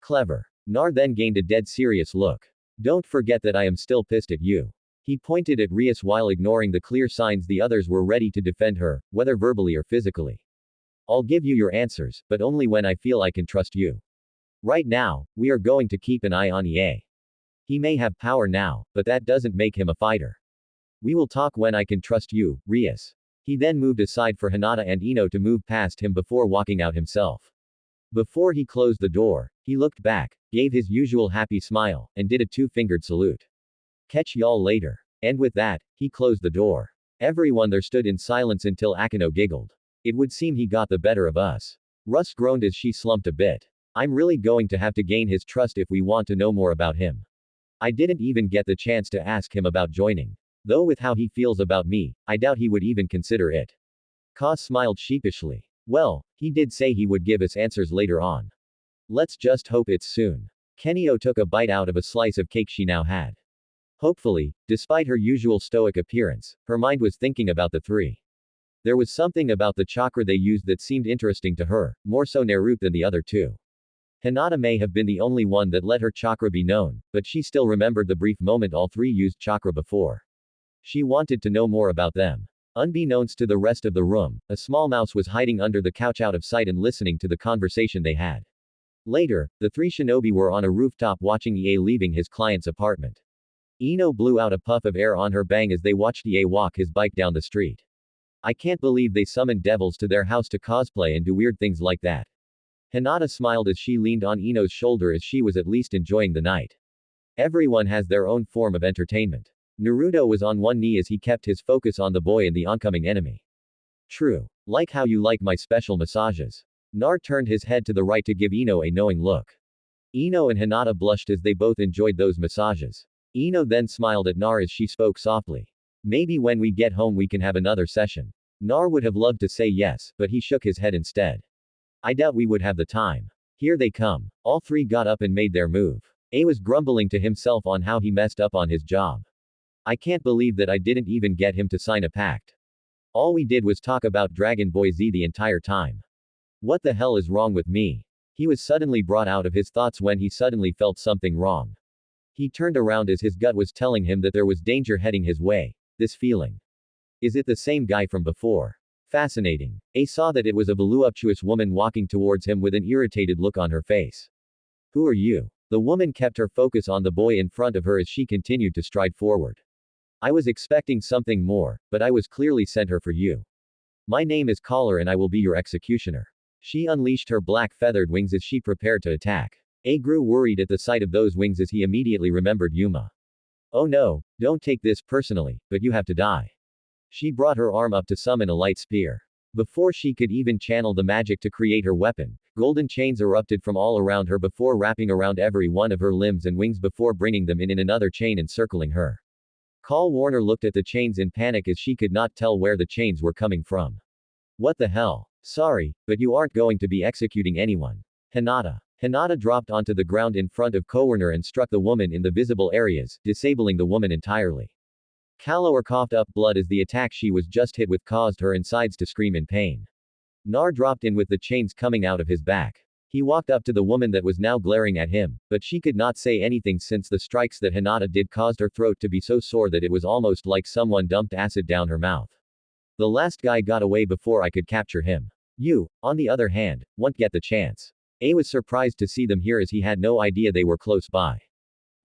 Clever. Nar then gained a dead serious look. Don't forget that I am still pissed at you. He pointed at Rias while ignoring the clear signs the others were ready to defend her, whether verbally or physically. I'll give you your answers, but only when I feel I can trust you. Right now, we are going to keep an eye on Ie. He may have power now, but that doesn't make him a fighter. We will talk when I can trust you, Rias. He then moved aside for Hinata and Ino to move past him before walking out himself. Before he closed the door, he looked back, gave his usual happy smile, and did a two-fingered salute. Catch y'all later. And with that, he closed the door. Everyone there stood in silence until Akeno giggled. It would seem he got the better of us. Russ groaned as she slumped a bit. I'm really going to have to gain his trust if we want to know more about him. I didn't even get the chance to ask him about joining. Though with how he feels about me, I doubt he would even consider it. Ka smiled sheepishly. Well, he did say he would give us answers later on. Let's just hope it's soon. Kenio took a bite out of a slice of cake she now had. Hopefully, despite her usual stoic appearance, her mind was thinking about the three. There was something about the chakra they used that seemed interesting to her, more so Naruto than the other two. Hinata may have been the only one that let her chakra be known, but she still remembered the brief moment all three used chakra before. She wanted to know more about them. Unbeknownst to the rest of the room, a small mouse was hiding under the couch out of sight and listening to the conversation they had. Later, the three shinobi were on a rooftop watching Ie leaving his client's apartment. Ino blew out a puff of air on her bang as they watched Ie walk his bike down the street. I can't believe they summoned devils to their house to cosplay and do weird things like that. Hinata smiled as she leaned on Ino's shoulder as she was at least enjoying the night. Everyone has their own form of entertainment. Naruto was on one knee as he kept his focus on the boy and the oncoming enemy. True. Like how you like my special massages. Nar turned his head to the right to give Ino a knowing look. Ino and Hinata blushed as they both enjoyed those massages. Ino then smiled at Nar as she spoke softly. Maybe when we get home we can have another session. Nar would have loved to say yes, but he shook his head instead. I doubt we would have the time. Here they come. All three got up and made their move. A was grumbling to himself on how he messed up on his job. I can't believe that I didn't even get him to sign a pact. All we did was talk about Dragon Boy Z the entire time. What the hell is wrong with me? He was suddenly brought out of his thoughts when he suddenly felt something wrong. He turned around as his gut was telling him that there was danger heading his way. This feeling. Is it the same guy from before? Fascinating. A saw that it was a voluptuous woman walking towards him with an irritated look on her face. Who are you? The woman kept her focus on the boy in front of her as she continued to stride forward. I was expecting something more, but I was clearly sent here for you. My name is Collar and I will be your executioner. She unleashed her black feathered wings as she prepared to attack. A grew worried at the sight of those wings as he immediately remembered Yuma. Oh no, don't take this personally, but you have to die. She brought her arm up to summon a light spear. Before she could even channel the magic to create her weapon, golden chains erupted from all around her before wrapping around every one of her limbs and wings before bringing them in another chain encircling her. Call Warner looked at the chains in panic as she could not tell where the chains were coming from. What the hell? Sorry, but you aren't going to be executing anyone. Hinata. Hinata dropped onto the ground in front of Kowerner and struck the woman in the visible areas, disabling the woman entirely. Kalower coughed up blood as the attack she was just hit with caused her insides to scream in pain. Nar dropped in with the chains coming out of his back. He walked up to the woman that was now glaring at him, but she could not say anything since the strikes that Hinata did caused her throat to be so sore that it was almost like someone dumped acid down her mouth. The last guy got away before I could capture him. You, on the other hand, won't get the chance. A was surprised to see them here as he had no idea they were close by.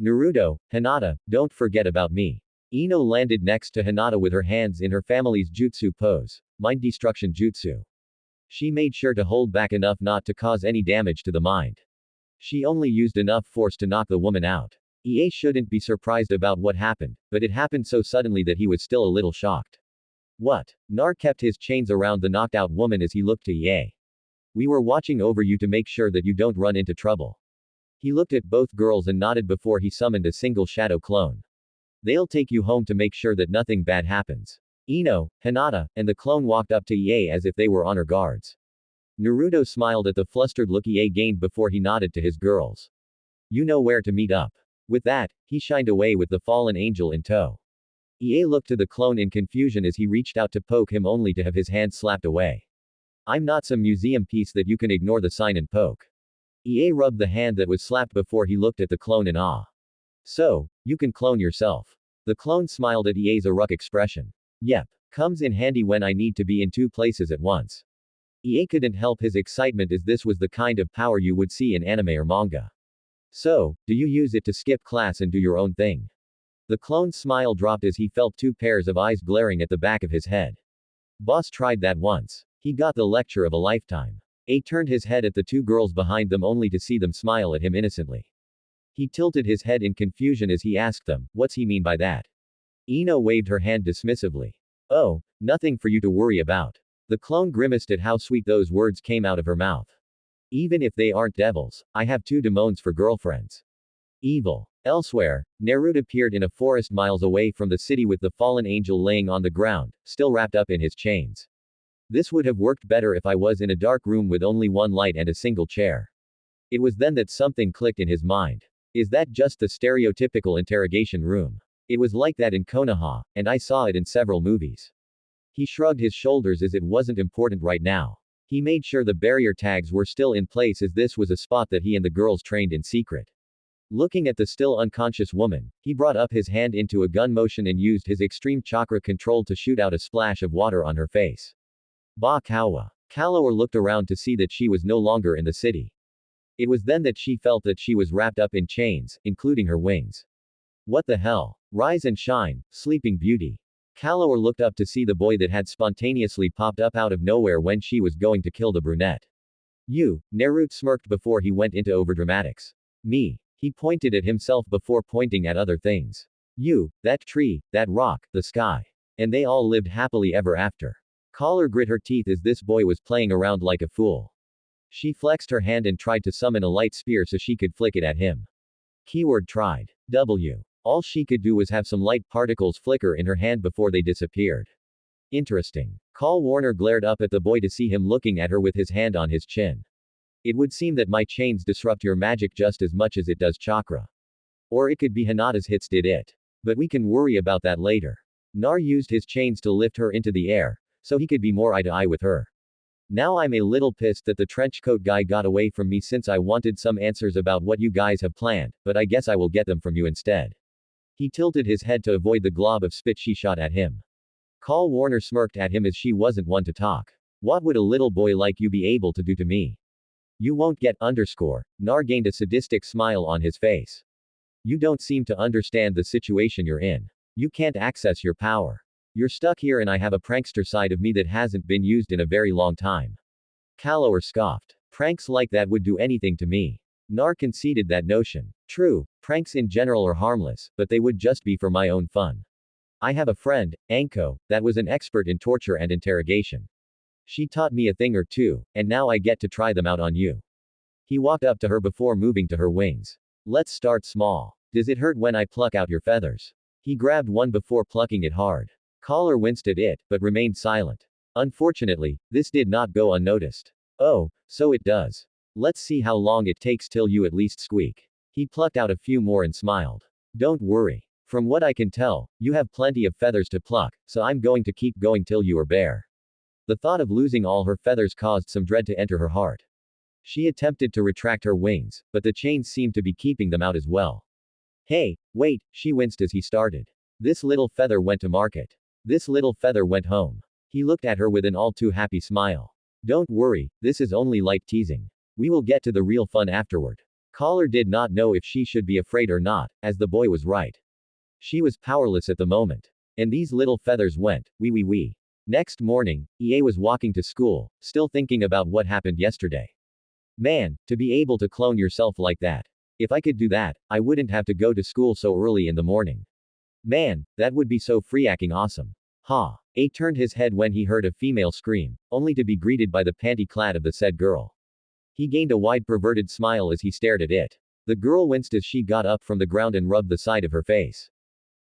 Naruto, Hinata, don't forget about me. Ino landed next to Hinata with her hands in her family's jutsu pose, mind destruction jutsu. She made sure to hold back enough not to cause any damage to the mind. She only used enough force to knock the woman out. Ie shouldn't be surprised about what happened, but it happened so suddenly that he was still a little shocked. What? Nar kept his chains around the knocked out woman as he looked to Ie. We were watching over you to make sure that you don't run into trouble. He looked at both girls and nodded before he summoned a single shadow clone. They'll take you home to make sure that nothing bad happens. Ino, Hinata, and the clone walked up to Ie as if they were honor guards. Naruto smiled at the flustered look Ie gained before he nodded to his girls. You know where to meet up. With that, he shined away with the fallen angel in tow. Ie looked to the clone in confusion as he reached out to poke him only to have his hand slapped away. I'm not some museum piece that you can ignore the sign and poke. Ie rubbed the hand that was slapped before he looked at the clone in awe. So, you can clone yourself. The clone smiled at Ie's Aruk expression. Yep. Comes in handy when I need to be in two places at once. Ie couldn't help his excitement as this was the kind of power you would see in anime or manga. So, do you use it to skip class and do your own thing? The clone's smile dropped as he felt two pairs of eyes glaring at the back of his head. Boss tried that once. He got the lecture of a lifetime. A turned his head at the two girls behind them only to see them smile at him innocently. He tilted his head in confusion as he asked them, what's he mean by that? Ino waved her hand dismissively. Oh, nothing for you to worry about. The clone grimaced at how sweet those words came out of her mouth. Even if they aren't devils, I have 2 demons for girlfriends. Evil. Elsewhere, Naruto appeared in a forest miles away from the city with the fallen angel laying on the ground, still wrapped up in his chains. This would have worked better if I was in a dark room with only one light and a single chair. It was then that something clicked in his mind. Is that just the stereotypical interrogation room? It was like that in Konoha, and I saw it in several movies. He shrugged his shoulders as it wasn't important right now. He made sure the barrier tags were still in place as this was a spot that he and the girls trained in secret. Looking at the still unconscious woman, he brought up his hand into a gun motion and used his extreme chakra control to shoot out a splash of water on her face. Ba Kawa. Kalawar looked around to see that she was no longer in the city. It was then that she felt that she was wrapped up in chains, including her wings. What the hell? Rise and shine, sleeping beauty. Kalawar looked up to see the boy that had spontaneously popped up out of nowhere when she was going to kill the brunette. You, Naruto smirked before he went into overdramatics. Me. He pointed at himself before pointing at other things. You, that tree, that rock, the sky. And they all lived happily ever after. Collar grit her teeth as this boy was playing around like a fool. She flexed her hand and tried to summon a light spear so she could flick it at him. Keyword tried. W. All she could do was have some light particles flicker in her hand before they disappeared. Interesting. Call Warner glared up at the boy to see him looking at her with his hand on his chin. It would seem that my chains disrupt your magic just as much as it does chakra. Or it could be Hinata's hits did it. But we can worry about that later. Nar used his chains to lift her into the air, so he could be more eye to eye with her. Now I'm a little pissed that the trenchcoat guy got away from me since I wanted some answers about what you guys have planned, but I guess I will get them from you instead. He tilted his head to avoid the glob of spit she shot at him. Call Warner smirked at him as she wasn't one to talk. What would a little boy like you be able to do to me? You won't get underscore. Nar gained a sadistic smile on his face. You don't seem to understand the situation you're in. You can't access your power. You're stuck here and I have a prankster side of me that hasn't been used in a very long time. Kalawar scoffed. Pranks like that would do anything to me. Nar conceded that notion. True, pranks in general are harmless, but they would just be for my own fun. I have a friend, Anko, that was an expert in torture and interrogation. She taught me a thing or two, and now I get to try them out on you. He walked up to her before moving to her wings. Let's start small. Does it hurt when I pluck out your feathers? He grabbed one before plucking it hard. Collar winced at it, but remained silent. Unfortunately, this did not go unnoticed. Oh, so it does. Let's see how long it takes till you at least squeak. He plucked out a few more and smiled. Don't worry. From what I can tell, you have plenty of feathers to pluck, so I'm going to keep going till you are bare. The thought of losing all her feathers caused some dread to enter her heart. She attempted to retract her wings, but the chains seemed to be keeping them out as well. Hey, wait, she winced as he started. This little feather went to market. This little feather went home. He looked at her with an all too happy smile. Don't worry, this is only light teasing. We will get to the real fun afterward. Collar did not know if she should be afraid or not, as the boy was right. She was powerless at the moment. And these little feathers went, wee. Next morning, EA was walking to school, still thinking about what happened yesterday. Man, to be able to clone yourself like that. If I could do that, I wouldn't have to go to school so early in the morning. Man, that would be so freaking awesome. Ha. A turned his head when he heard a female scream, only to be greeted by the panty-clad of the said girl. He gained a wide perverted smile as he stared at it. The girl winced as she got up from the ground and rubbed the side of her face.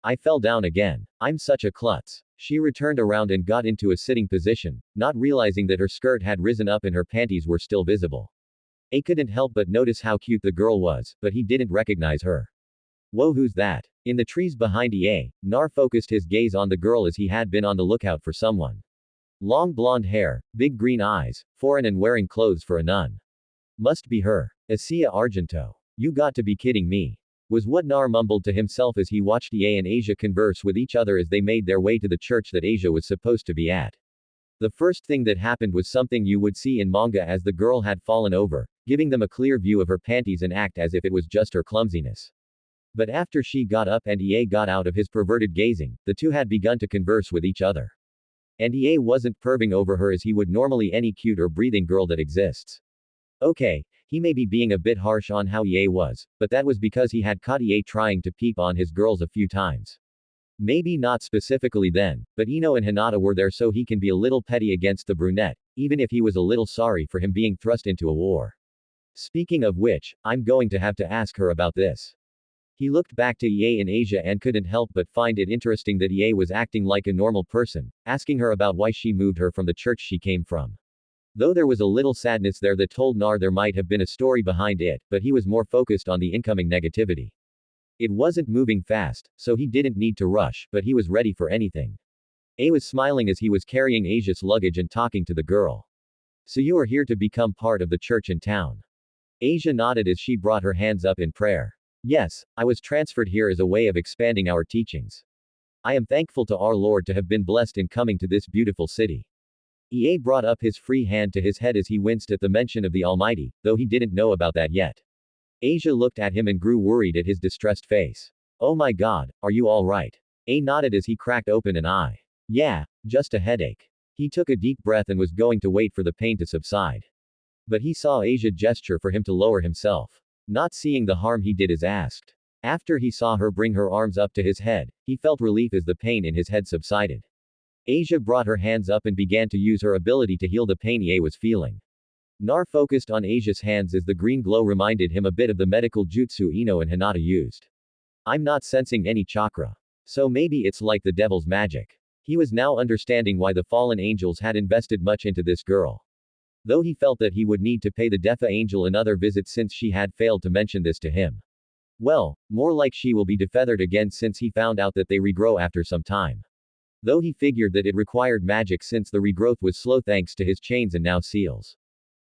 I fell down again. I'm such a klutz. She returned around and got into a sitting position, not realizing that her skirt had risen up and her panties were still visible. A couldn't help but notice how cute the girl was, but he didn't recognize her. Whoa, who's that? In the trees behind EA, Nar focused his gaze on the girl as he had been on the lookout for someone. Long blonde hair, big green eyes, foreign and wearing clothes for a nun. Must be her. Asia Argento. You got to be kidding me. Was what Nar mumbled to himself as he watched EA and Asia converse with each other as they made their way to the church that Asia was supposed to be at. The first thing that happened was something you would see in manga as the girl had fallen over, giving them a clear view of her panties and act as if it was just her clumsiness. But after she got up and EA got out of his perverted gazing, the two had begun to converse with each other. And EA wasn't perving over her as he would normally any cute or breathing girl that exists. Okay, He may be being a bit harsh on how EA was, but that was because he had caught EA trying to peep on his girls a few times. Maybe not specifically then, but Ino and Hinata were there so he can be a little petty against the brunette, even if he was a little sorry for him being thrust into a war. Speaking of which, I'm going to have to ask her about this. He looked back to EA in Asia and couldn't help but find it interesting that EA was acting like a normal person, asking her about why she moved her from the church she came from. Though there was a little sadness there that told Nar there might have been a story behind it, but he was more focused on the incoming negativity. It wasn't moving fast, so he didn't need to rush, but he was ready for anything. A was smiling as he was carrying Asia's luggage and talking to the girl. So you are here to become part of the church in town. Asia nodded as she brought her hands up in prayer. Yes, I was transferred here as a way of expanding our teachings. I am thankful to our Lord to have been blessed in coming to this beautiful city. EA brought up his free hand to his head as he winced at the mention of the Almighty, though he didn't know about that yet. Asia looked at him and grew worried at his distressed face. Oh my god, are you alright? A nodded as he cracked open an eye. Yeah, just a headache. He took a deep breath and was going to wait for the pain to subside. But he saw Asia gesture for him to lower himself. Not seeing the harm he did as asked. After he saw her bring her arms up to his head, he felt relief as the pain in his head subsided. Asia brought her hands up and began to use her ability to heal the pain EA was feeling. Nar focused on Asia's hands as the green glow reminded him a bit of the medical jutsu Ino and Hinata used. I'm not sensing any chakra. So maybe it's like the devil's magic. He was now understanding why the fallen angels had invested much into this girl. Though he felt that he would need to pay the Defa angel another visit since she had failed to mention this to him. Well, more like she will be defeathered again since he found out that they regrow after some time. Though he figured that it required magic since the regrowth was slow thanks to his chains and now seals.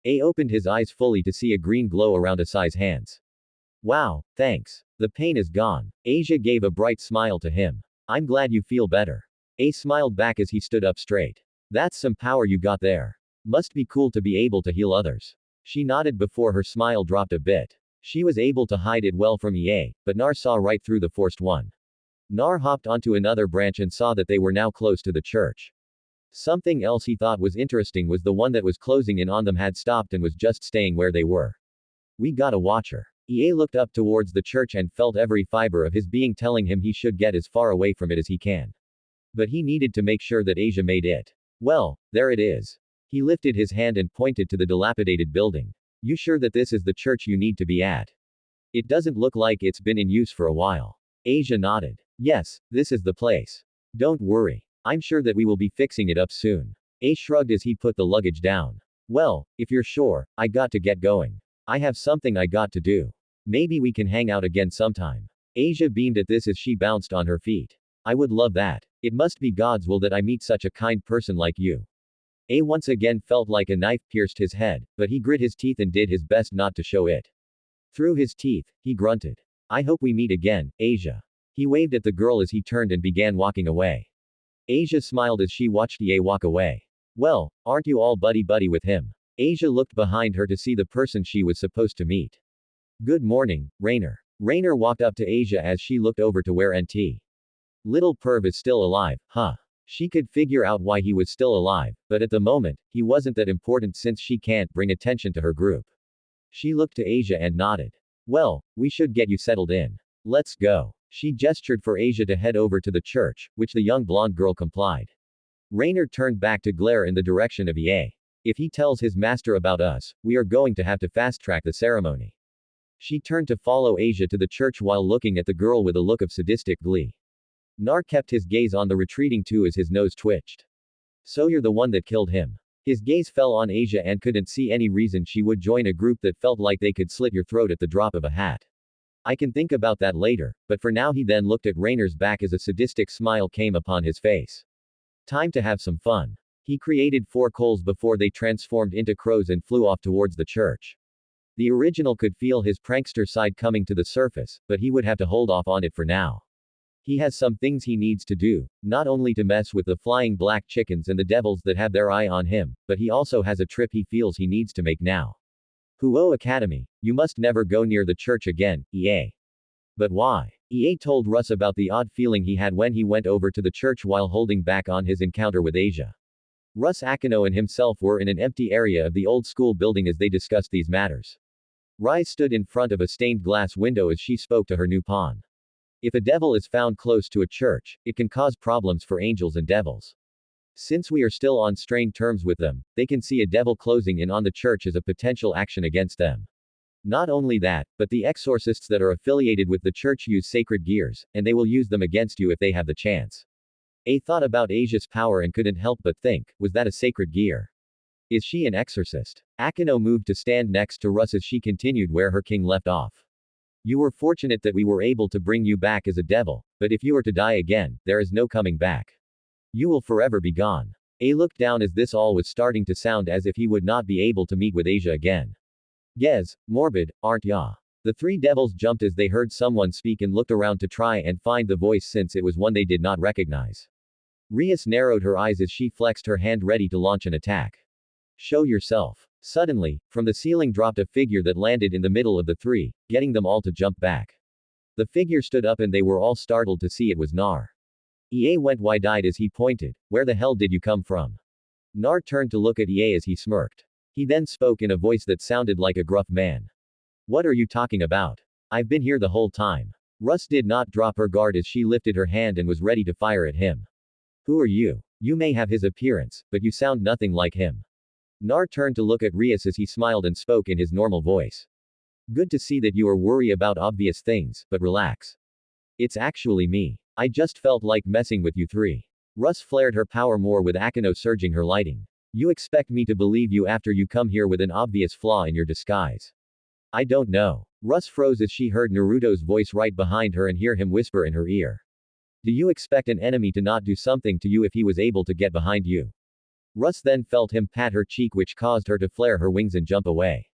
A opened his eyes fully to see a green glow around Asai's hands. Wow, thanks. The pain is gone. Asia gave a bright smile to him. I'm glad you feel better. A smiled back as he stood up straight. That's some power you got there. Must be cool to be able to heal others. She nodded before her smile dropped a bit. She was able to hide it well from EA, but Nar saw right through the forced one. Nar hopped onto another branch and saw that they were now close to the church. Something else he thought was interesting was the one that was closing in on them had stopped and was just staying where they were. We gotta watch her. EA looked up towards the church and felt every fiber of his being telling him he should get as far away from it as he can. But he needed to make sure that Asia made it. Well, there it is. He lifted his hand and pointed to the dilapidated building. You sure that this is the church you need to be at? It doesn't look like it's been in use for a while. Asia nodded. Yes, this is the place. Don't worry. I'm sure that we will be fixing it up soon. A shrugged as he put the luggage down. Well, if you're sure, I got to get going. I have something I got to do. Maybe we can hang out again sometime. Asia beamed at this as she bounced on her feet. I would love that. It must be God's will that I meet such a kind person like you. A once again felt like a knife pierced his head, but he grit his teeth and did his best not to show it. Through his teeth, he grunted. I hope we meet again, Asia. He waved at the girl as he turned and began walking away. Asia smiled as she watched EA walk away. Well, aren't you all buddy-buddy with him? Asia looked behind her to see the person she was supposed to meet. Good morning, Rainer. Rainer walked up to Asia as she looked over to where NT. Little Perv is still alive, huh? She could figure out why he was still alive, but at the moment, he wasn't that important since she can't bring attention to her group. She looked to Asia and nodded. Well, we should get you settled in. Let's go. She gestured for Asia to head over to the church, which the young blonde girl complied. Rainer turned back to glare in the direction of EA. If he tells his master about us, we are going to have to fast-track the ceremony. She turned to follow Asia to the church while looking at the girl with a look of sadistic glee. Nar kept his gaze on the retreating two as his nose twitched. So you're the one that killed him. His gaze fell on Asia and couldn't see any reason she would join a group that felt like they could slit your throat at the drop of a hat. I can think about that later, but for now he then looked at Rainer's back as a sadistic smile came upon his face. Time to have some fun. He created 4 coals before they transformed into crows and flew off towards the church. The original could feel his prankster side coming to the surface, but he would have to hold off on it for now. He has some things he needs to do, not only to mess with the flying black chickens and the devils that have their eye on him, but he also has a trip he feels he needs to make now. Huo Academy, you must never go near the church again, EA. But why? EA told Russ about the odd feeling he had when he went over to the church while holding back on his encounter with Asia. Russ Akeno and himself were in an empty area of the old school building as they discussed these matters. Rias stood in front of a stained glass window as she spoke to her new pawn. If a devil is found close to a church, it can cause problems for angels and devils. Since we are still on strained terms with them, they can see a devil closing in on the church as a potential action against them. Not only that, but the exorcists that are affiliated with the church use sacred gears, and they will use them against you if they have the chance. A thought about Asia's power and couldn't help but think, was that a sacred gear? Is she an exorcist? Akeno moved to stand next to Russ as she continued where her king left off. You were fortunate that we were able to bring you back as a devil, but if you are to die again, there is no coming back. You will forever be gone. A looked down as this all was starting to sound as if he would not be able to meet with Asia again. Yes, morbid, aren't ya? The three devils jumped as they heard someone speak and looked around to try and find the voice since it was one they did not recognize. Rias narrowed her eyes as she flexed her hand ready to launch an attack. Show yourself. Suddenly, from the ceiling dropped a figure that landed in the middle of the three, getting them all to jump back. The figure stood up and they were all startled to see it was Nar. EA went wide-eyed as he pointed, where the hell did you come from? Nar turned to look at EA as he smirked. He then spoke in a voice that sounded like a gruff man. What are you talking about? I've been here the whole time. Russ did not drop her guard as she lifted her hand and was ready to fire at him. Who are you? You may have his appearance, but you sound nothing like him. Nar turned to look at Rias as he smiled and spoke in his normal voice. Good to see that you are worried about obvious things, but relax. It's actually me. I just felt like messing with you three. Russ flared her power more with Akeno surging her lighting. You expect me to believe you after you come here with an obvious flaw in your disguise. I don't know. Russ froze as she heard Naruto's voice right behind her and hear him whisper in her ear. Do you expect an enemy to not do something to you if he was able to get behind you? Russ then felt him pat her cheek which caused her to flare her wings and jump away.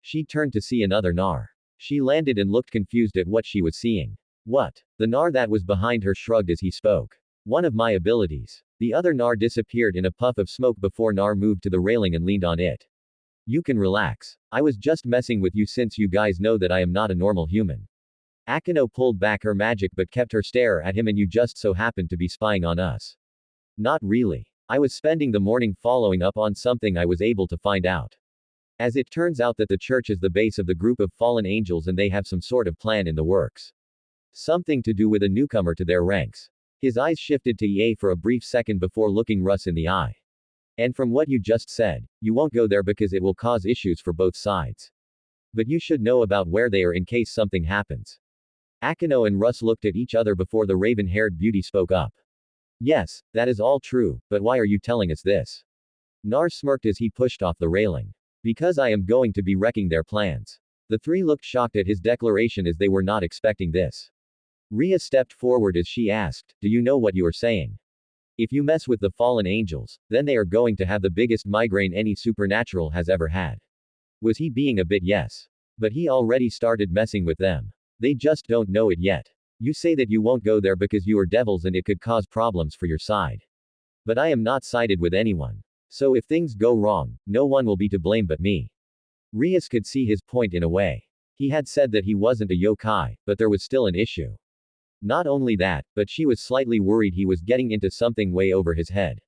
She turned to see another Nar. She landed and looked confused at what she was seeing. What? The Nar that was behind her shrugged as he spoke. One of my abilities. The other Nar disappeared in a puff of smoke before Nar moved to the railing and leaned on it. You can relax. I was just messing with you since you guys know that I am not a normal human. Akeno pulled back her magic but kept her stare at him and you just so happened to be spying on us. Not really. I was spending the morning following up on something I was able to find out. As it turns out that the church is the base of the group of fallen angels and they have some sort of plan in the works. Something to do with a newcomer to their ranks. His eyes shifted to EA for a brief second before looking Russ in the eye. And from what you just said, you won't go there because it will cause issues for both sides. But you should know about where they are in case something happens. Akeno and Russ looked at each other before the raven-haired beauty spoke up. Yes, that is all true, but why are you telling us this? Nar smirked as he pushed off the railing. Because I am going to be wrecking their plans. The three looked shocked at his declaration as they were not expecting this. Ria stepped forward as she asked, do you know what you are saying? If you mess with the fallen angels, then they are going to have the biggest migraine any supernatural has ever had. Was he being a bit yes? But he already started messing with them. They just don't know it yet. You say that you won't go there because you are devils and it could cause problems for your side. But I am not sided with anyone. So if things go wrong, no one will be to blame but me. Rias could see his point in a way. He had said that he wasn't a yokai, but there was still an issue. Not only that, but she was slightly worried he was getting into something way over his head.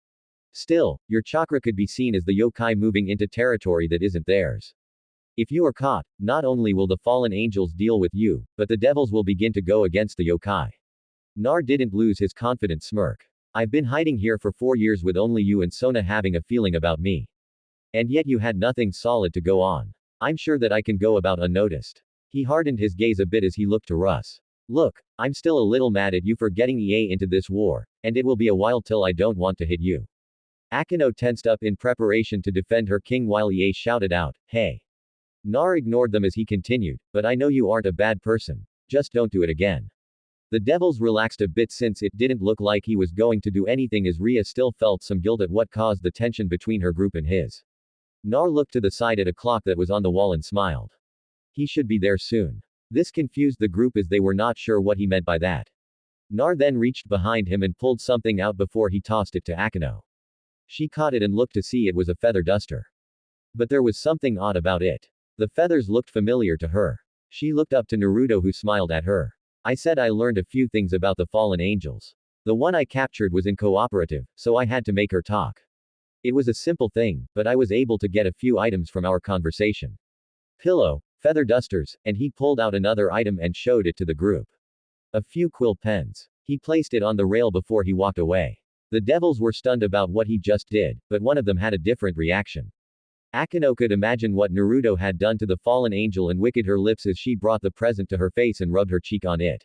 Still, your chakra could be seen as the yokai moving into territory that isn't theirs. If you are caught, not only will the fallen angels deal with you, but the devils will begin to go against the yokai. Nar didn't lose his confident smirk. I've been hiding here for 4 years with only you and Sona having a feeling about me. And yet you had nothing solid to go on. I'm sure that I can go about unnoticed. He hardened his gaze a bit as he looked to Russ. Look, I'm still a little mad at you for getting EA into this war, and it will be a while till I don't want to hit you. Akeno tensed up in preparation to defend her king while EA shouted out, hey. Nar ignored them as he continued, but I know you aren't a bad person. Just don't do it again. The devils relaxed a bit since it didn't look like he was going to do anything as Ria still felt some guilt at what caused the tension between her group and his. Nar looked to the side at a clock that was on the wall and smiled. He should be there soon. This confused the group as they were not sure what he meant by that. Nar then reached behind him and pulled something out before he tossed it to Akeno. She caught it and looked to see it was a feather duster. But there was something odd about it. The feathers looked familiar to her. She looked up to Naruto who smiled at her. I said I learned a few things about the fallen angels. The one I captured was in cooperative, so I had to make her talk. It was a simple thing, but I was able to get a few items from our conversation. Pillow, feather dusters, and he pulled out another item and showed it to the group. A few quill pens. He placed it on the rail before he walked away. The devils were stunned about what he just did, but one of them had a different reaction. Akeno could imagine what Naruto had done to the fallen angel and wicked her lips as she brought the present to her face and rubbed her cheek on it.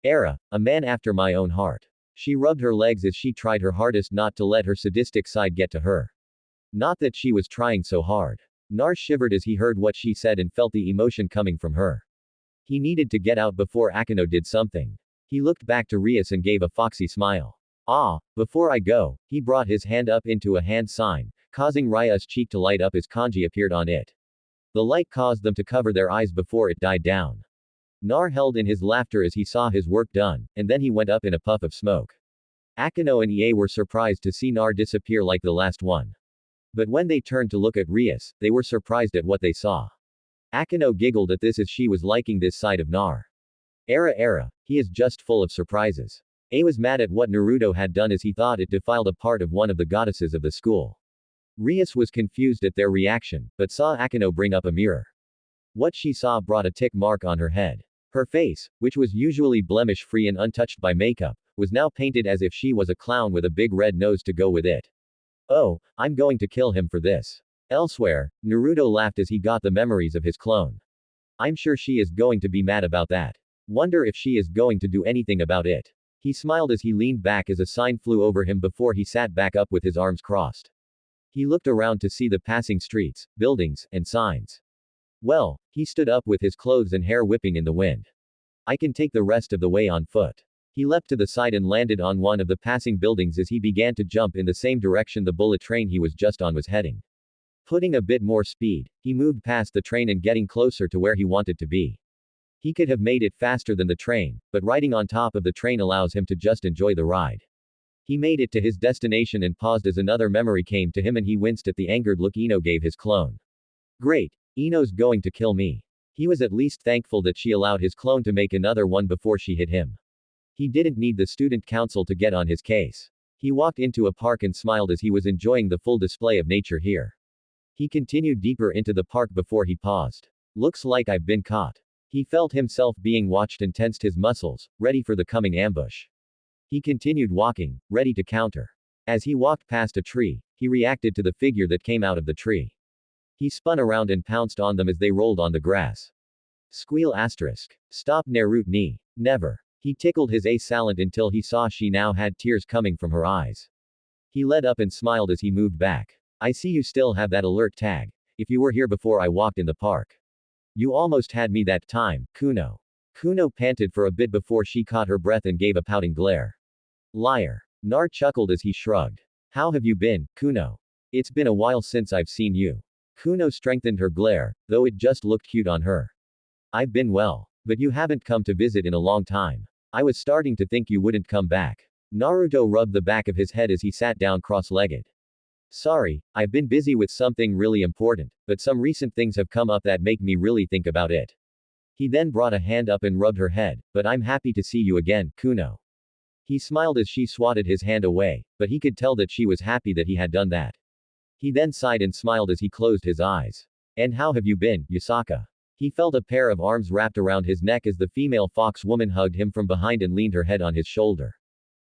Era, a man after my own heart. She rubbed her legs as she tried her hardest not to let her sadistic side get to her. Not that she was trying so hard. Nar shivered as he heard what she said and felt the emotion coming from her. He needed to get out before Akeno did something. He looked back to Rias and gave a foxy smile. Ah, before I go, he brought his hand up into a hand sign, causing Rias' cheek to light up as kanji appeared on it. The light caused them to cover their eyes before it died down. Nar held in his laughter as he saw his work done, and then he went up in a puff of smoke. Akeno and Ie were surprised to see Nar disappear like the last one. But when they turned to look at Rias, they were surprised at what they saw. Akeno giggled at this as she was liking this side of Nar. Era, he is just full of surprises. Ie was mad at what Naruto had done as he thought it defiled a part of one of the goddesses of the school. Rias was confused at their reaction, but saw Akeno bring up a mirror. What she saw brought a tick mark on her head. Her face, which was usually blemish-free and untouched by makeup, was now painted as if she was a clown with a big red nose to go with it. Oh, I'm going to kill him for this. Elsewhere, Naruto laughed as he got the memories of his clone. I'm sure she is going to be mad about that. Wonder if she is going to do anything about it. He smiled as he leaned back as a sign flew over him before he sat back up with his arms crossed. He looked around to see the passing streets, buildings, and signs. Well, he stood up with his clothes and hair whipping in the wind. I can take the rest of the way on foot. He leapt to the side and landed on one of the passing buildings as he began to jump in the same direction the bullet train he was just on was heading. Putting a bit more speed, he moved past the train and getting closer to where he wanted to be. He could have made it faster than the train, but riding on top of the train allows him to just enjoy the ride. He made it to his destination and paused as another memory came to him and he winced at the angered look Ino gave his clone. Great. Ino's going to kill me. He was at least thankful that she allowed his clone to make another one before she hit him. He didn't need the student council to get on his case. He walked into a park and smiled as he was enjoying the full display of nature here. He continued deeper into the park before he paused. Looks like I've been caught. He felt himself being watched and tensed his muscles, ready for the coming ambush. He continued walking, ready to counter. As he walked past a tree, he reacted to the figure that came out of the tree. He spun around and pounced on them as they rolled on the grass. Squeal asterisk. Stop Naruto ni. Never. He tickled his assailant until he saw she now had tears coming from her eyes. He led up and smiled as he moved back. I see you still have that alert tag. If you were here before I walked in the park. You almost had me that time, Kuno. Kuno panted for a bit before she caught her breath and gave a pouting glare. Liar. Nar chuckled as he shrugged. How have you been, Kuno? It's been a while since I've seen you. Kuno strengthened her glare, though it just looked cute on her. I've been well. But you haven't come to visit in a long time. I was starting to think you wouldn't come back. Naruto rubbed the back of his head as he sat down cross-legged. Sorry, I've been busy with something really important, but some recent things have come up that make me really think about it. He then brought a hand up and rubbed her head, but I'm happy to see you again, Kuno. He smiled as she swatted his hand away, but he could tell that she was happy that he had done that. He then sighed and smiled as he closed his eyes. And how have you been, Yusaka? He felt a pair of arms wrapped around his neck as the female fox woman hugged him from behind and leaned her head on his shoulder.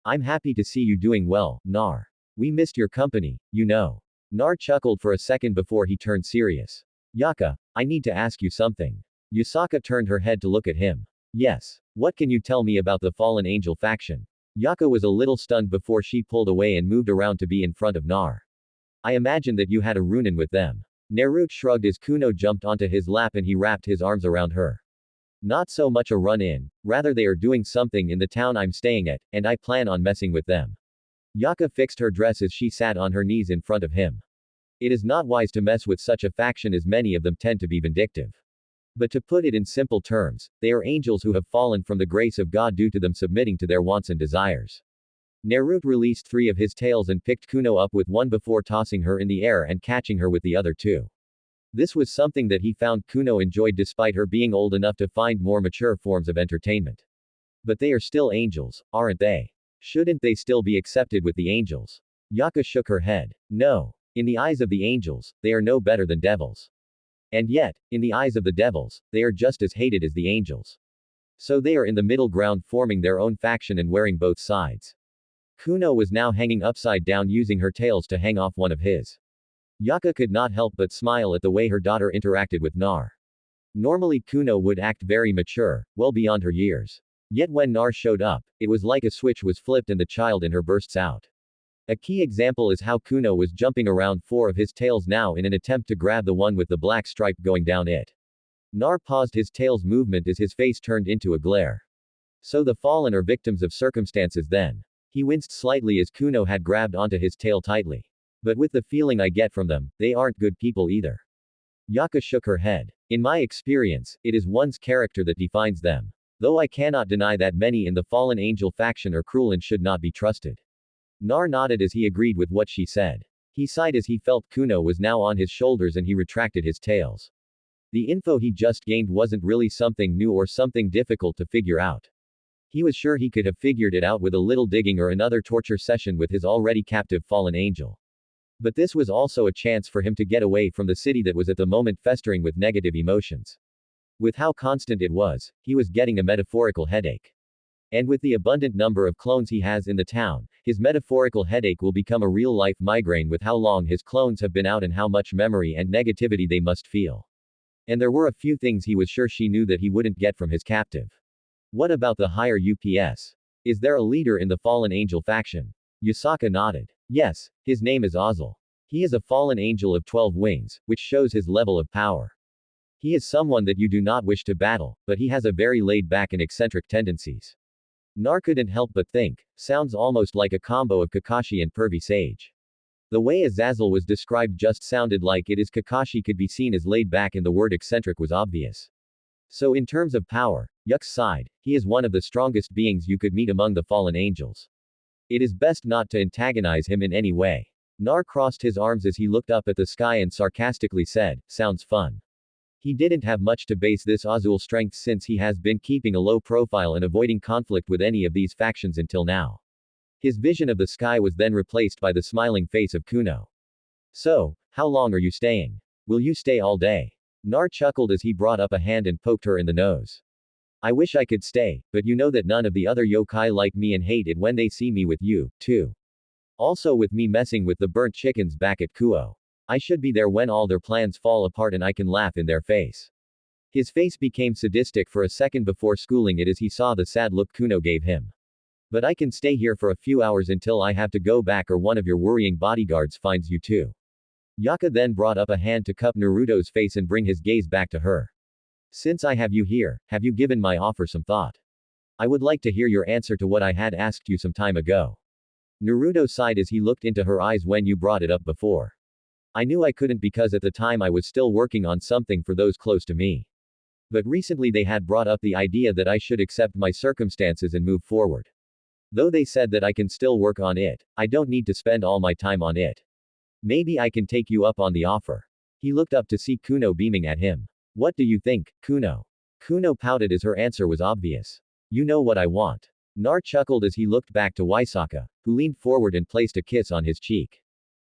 I'm happy to see you doing well, Nar. We missed your company, you know. Nar chuckled for a second before he turned serious. Yaka, I need to ask you something. Yusaka turned her head to look at him. Yes. What can you tell me about the fallen angel faction? Yaka was a little stunned before she pulled away and moved around to be in front of Nar. I imagine that you had a run-in with them. Naruto shrugged as Kuno jumped onto his lap and he wrapped his arms around her. Not so much a run-in, rather they are doing something in the town I'm staying at, and I plan on messing with them. Yaka fixed her dress as she sat on her knees in front of him. It is not wise to mess with such a faction as many of them tend to be vindictive. But to put it in simple terms, they are angels who have fallen from the grace of God due to them submitting to their wants and desires. Naruto released 3 of his tails and picked Kuno up with one before tossing her in the air and catching her with the other 2. This was something that he found Kuno enjoyed despite her being old enough to find more mature forms of entertainment. But they are still angels, aren't they? Shouldn't they still be accepted with the angels? Yaka shook her head. No. In the eyes of the angels, they are no better than devils. And yet, in the eyes of the devils, they are just as hated as the angels. So they are in the middle ground forming their own faction and wearing both sides. Kuno was now hanging upside down using her tails to hang off one of his. Yaka could not help but smile at the way her daughter interacted with Nar. Normally Kuno would act very mature, well beyond her years. Yet when Nar showed up, it was like a switch was flipped and the child in her bursts out. A key example is how Kuno was jumping around four of his tails now in an attempt to grab the one with the black stripe going down it. Nar paused his tail's movement as his face turned into a glare. So the fallen are victims of circumstances then. He winced slightly as Kuno had grabbed onto his tail tightly. But with the feeling I get from them, they aren't good people either. Yaka shook her head. In my experience, it is one's character that defines them. Though I cannot deny that many in the fallen angel faction are cruel and should not be trusted. Nar nodded as he agreed with what she said. He sighed as he felt Kuno was now on his shoulders and he retracted his tails. The info he just gained wasn't really something new or something difficult to figure out. He was sure he could have figured it out with a little digging or another torture session with his already captive fallen angel. But this was also a chance for him to get away from the city that was at the moment festering with negative emotions. With how constant it was, he was getting a metaphorical headache. And with the abundant number of clones he has in the town, his metaphorical headache will become a real-life migraine with how long his clones have been out and how much memory and negativity they must feel. And there were a few things he was sure she knew that he wouldn't get from his captive. What about the higher UPS? Is there a leader in the fallen angel faction? Yusaka nodded. Yes, his name is Ozzel. He is a fallen angel of 12 wings, which shows his level of power. He is someone that you do not wish to battle, but he has a very laid-back and eccentric tendencies. Nar couldn't help but think, sounds almost like a combo of Kakashi and Pervy Sage. The way Azazel was described just sounded like it is Kakashi could be seen as laid back and the word eccentric was obvious. So in terms of power, Yuk's side, he is one of the strongest beings you could meet among the fallen angels. It is best not to antagonize him in any way. Nar crossed his arms as he looked up at the sky and sarcastically said, sounds fun. He didn't have much to base this Azul strength since he has been keeping a low profile and avoiding conflict with any of these factions until now. His vision of the sky was then replaced by the smiling face of Kuno. So, how long are you staying? Will you stay all day? Nar chuckled as he brought up a hand and poked her in the nose. I wish I could stay, but you know that none of the other yokai like me and hate it when they see me with you, too. Also with me messing with the burnt chickens back at Kuo. I should be there when all their plans fall apart and I can laugh in their face. His face became sadistic for a second before schooling it as he saw the sad look Kuno gave him. But I can stay here for a few hours until I have to go back or one of your worrying bodyguards finds you too. Yaka then brought up a hand to cup Naruto's face and bring his gaze back to her. Since I have you here, have you given my offer some thought? I would like to hear your answer to what I had asked you some time ago. Naruto sighed as he looked into her eyes when you brought it up before. I knew I couldn't because at the time I was still working on something for those close to me. But recently they had brought up the idea that I should accept my circumstances and move forward. Though they said that I can still work on it, I don't need to spend all my time on it. Maybe I can take you up on the offer. He looked up to see Kuno beaming at him. What do you think, Kuno? Kuno pouted as her answer was obvious. You know what I want. Nar chuckled as he looked back to Waisaka, who leaned forward and placed a kiss on his cheek.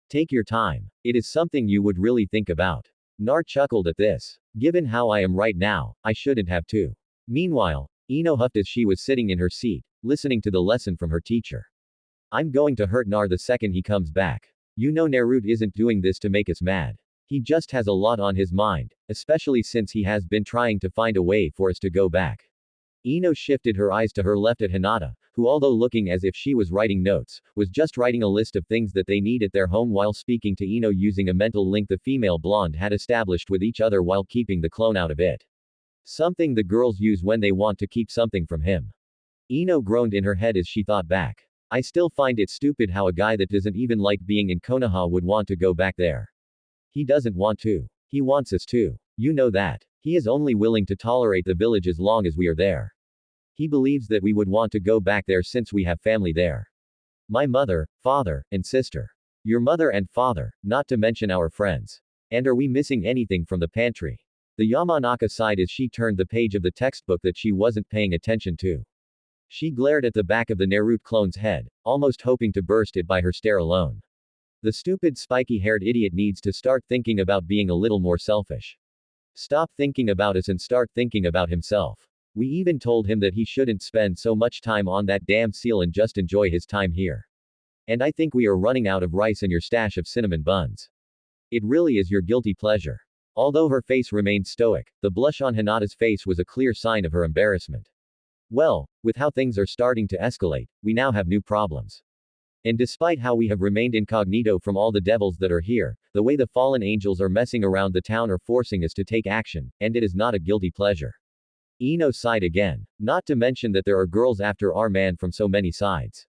Take your time. It is something you would really think about. Nar chuckled at this. Given how I am right now, I shouldn't have to. Meanwhile, Ino huffed as she was sitting in her seat, listening to the lesson from her teacher. I'm going to hurt Nar the second he comes back. You know Naruto isn't doing this to make us mad. He just has a lot on his mind, especially since he has been trying to find a way for us to go back. Ino shifted her eyes to her left at Hinata, who although looking as if she was writing notes, was just writing a list of things that they need at their home while speaking to Ino using a mental link the female blonde had established with each other while keeping the clone out of it. Something the girls use when they want to keep something from him. Ino groaned in her head as she thought back. I still find it stupid how a guy that doesn't even like being in Konoha would want to go back there. He doesn't want to. He wants us to. You know that. He is only willing to tolerate the village as long as we are there. He believes that we would want to go back there since we have family there. My mother, father, and sister. Your mother and father, not to mention our friends. And are we missing anything from the pantry? The Yamanaka sighed as she turned the page of the textbook that she wasn't paying attention to. She glared at the back of the Naruto clone's head, almost hoping to burst it by her stare alone. The stupid spiky-haired idiot needs to start thinking about being a little more selfish. Stop thinking about us and start thinking about himself. We even told him that he shouldn't spend so much time on that damn seal and just enjoy his time here. And I think we are running out of rice and your stash of cinnamon buns. It really is your guilty pleasure. Although her face remained stoic, the blush on Hinata's face was a clear sign of her embarrassment. Well, with how things are starting to escalate, we now have new problems. And despite how we have remained incognito from all the devils that are here, the way the fallen angels are messing around the town are forcing us to take action, and it is not a guilty pleasure. Ino sighed again. Not to mention that there are girls after our man from so many sides.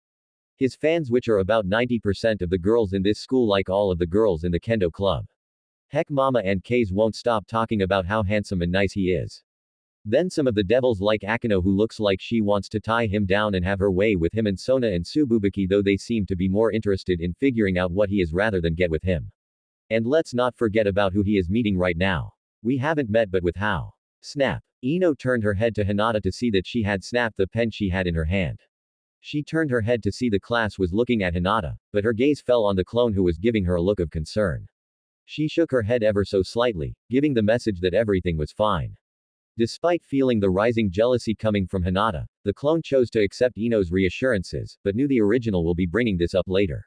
His fans, which are about 90% of the girls in this school, like all of the girls in the kendo club. Heck, Mama and Kaze won't stop talking about how handsome and nice he is. Then some of the devils like Akeno, who looks like she wants to tie him down and have her way with him, and Sona and Tsububaki, though they seem to be more interested in figuring out what he is rather than get with him. And let's not forget about who he is meeting right now. We haven't met, but with how. Snap. Ino turned her head to Hinata to see that she had snapped the pen she had in her hand. She turned her head to see the class was looking at Hinata, but her gaze fell on the clone, who was giving her a look of concern. She shook her head ever so slightly, giving the message that everything was fine. Despite feeling the rising jealousy coming from Hinata, the clone chose to accept Ino's reassurances, but knew the original will be bringing this up later.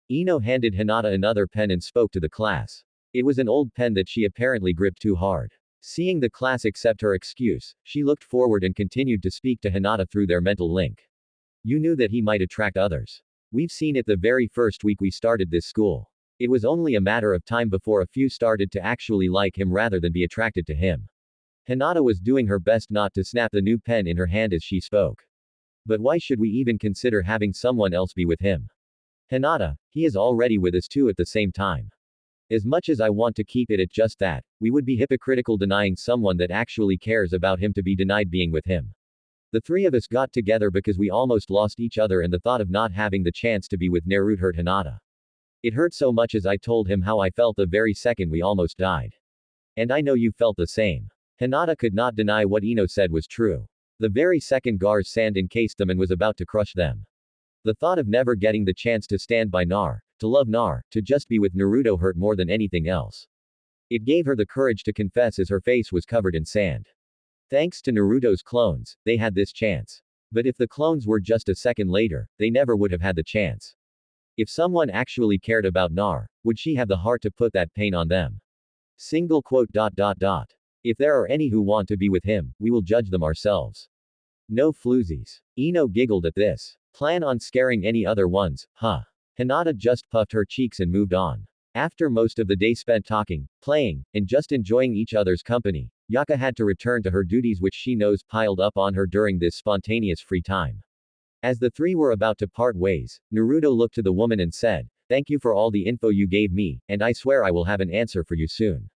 Ino handed Hinata another pen and spoke to the class. It was an old pen that she apparently gripped too hard. Seeing the class accept her excuse, she looked forward and continued to speak to Hinata through their mental link. You knew that he might attract others. We've seen it the very first week we started this school. It was only a matter of time before a few started to actually like him rather than be attracted to him. Hinata was doing her best not to snap the new pen in her hand as she spoke. But why should we even consider having someone else be with him? Hinata, he is already with us too at the same time. As much as I want to keep it at just that, we would be hypocritical denying someone that actually cares about him to be denied being with him. The three of us got together because we almost lost each other, and the thought of not having the chance to be with Naruto hurt Hinata. It hurt so much as I told him how I felt the very second we almost died. And I know you felt the same. Hinata could not deny what Ino said was true. The very second Gar's sand encased them and was about to crush them. The thought of never getting the chance to stand by Nar, to love Nar, to just be with Naruto hurt more than anything else. It gave her the courage to confess as her face was covered in sand. Thanks to Naruto's clones, they had this chance. But if the clones were just a second later, they never would have had the chance. If someone actually cared about Nar, would she have the heart to put that pain on them? Single quote. If there are any who want to be with him, we will judge them ourselves. No floozies. Ino giggled at this. Plan on scaring any other ones, huh? Hinata just puffed her cheeks and moved on. After most of the day spent talking, playing, and just enjoying each other's company, Yaka had to return to her duties, which she knows piled up on her during this spontaneous free time. As the three were about to part ways, Naruto looked to the woman and said, "Thank you for all the info you gave me, and I swear I will have an answer for you soon."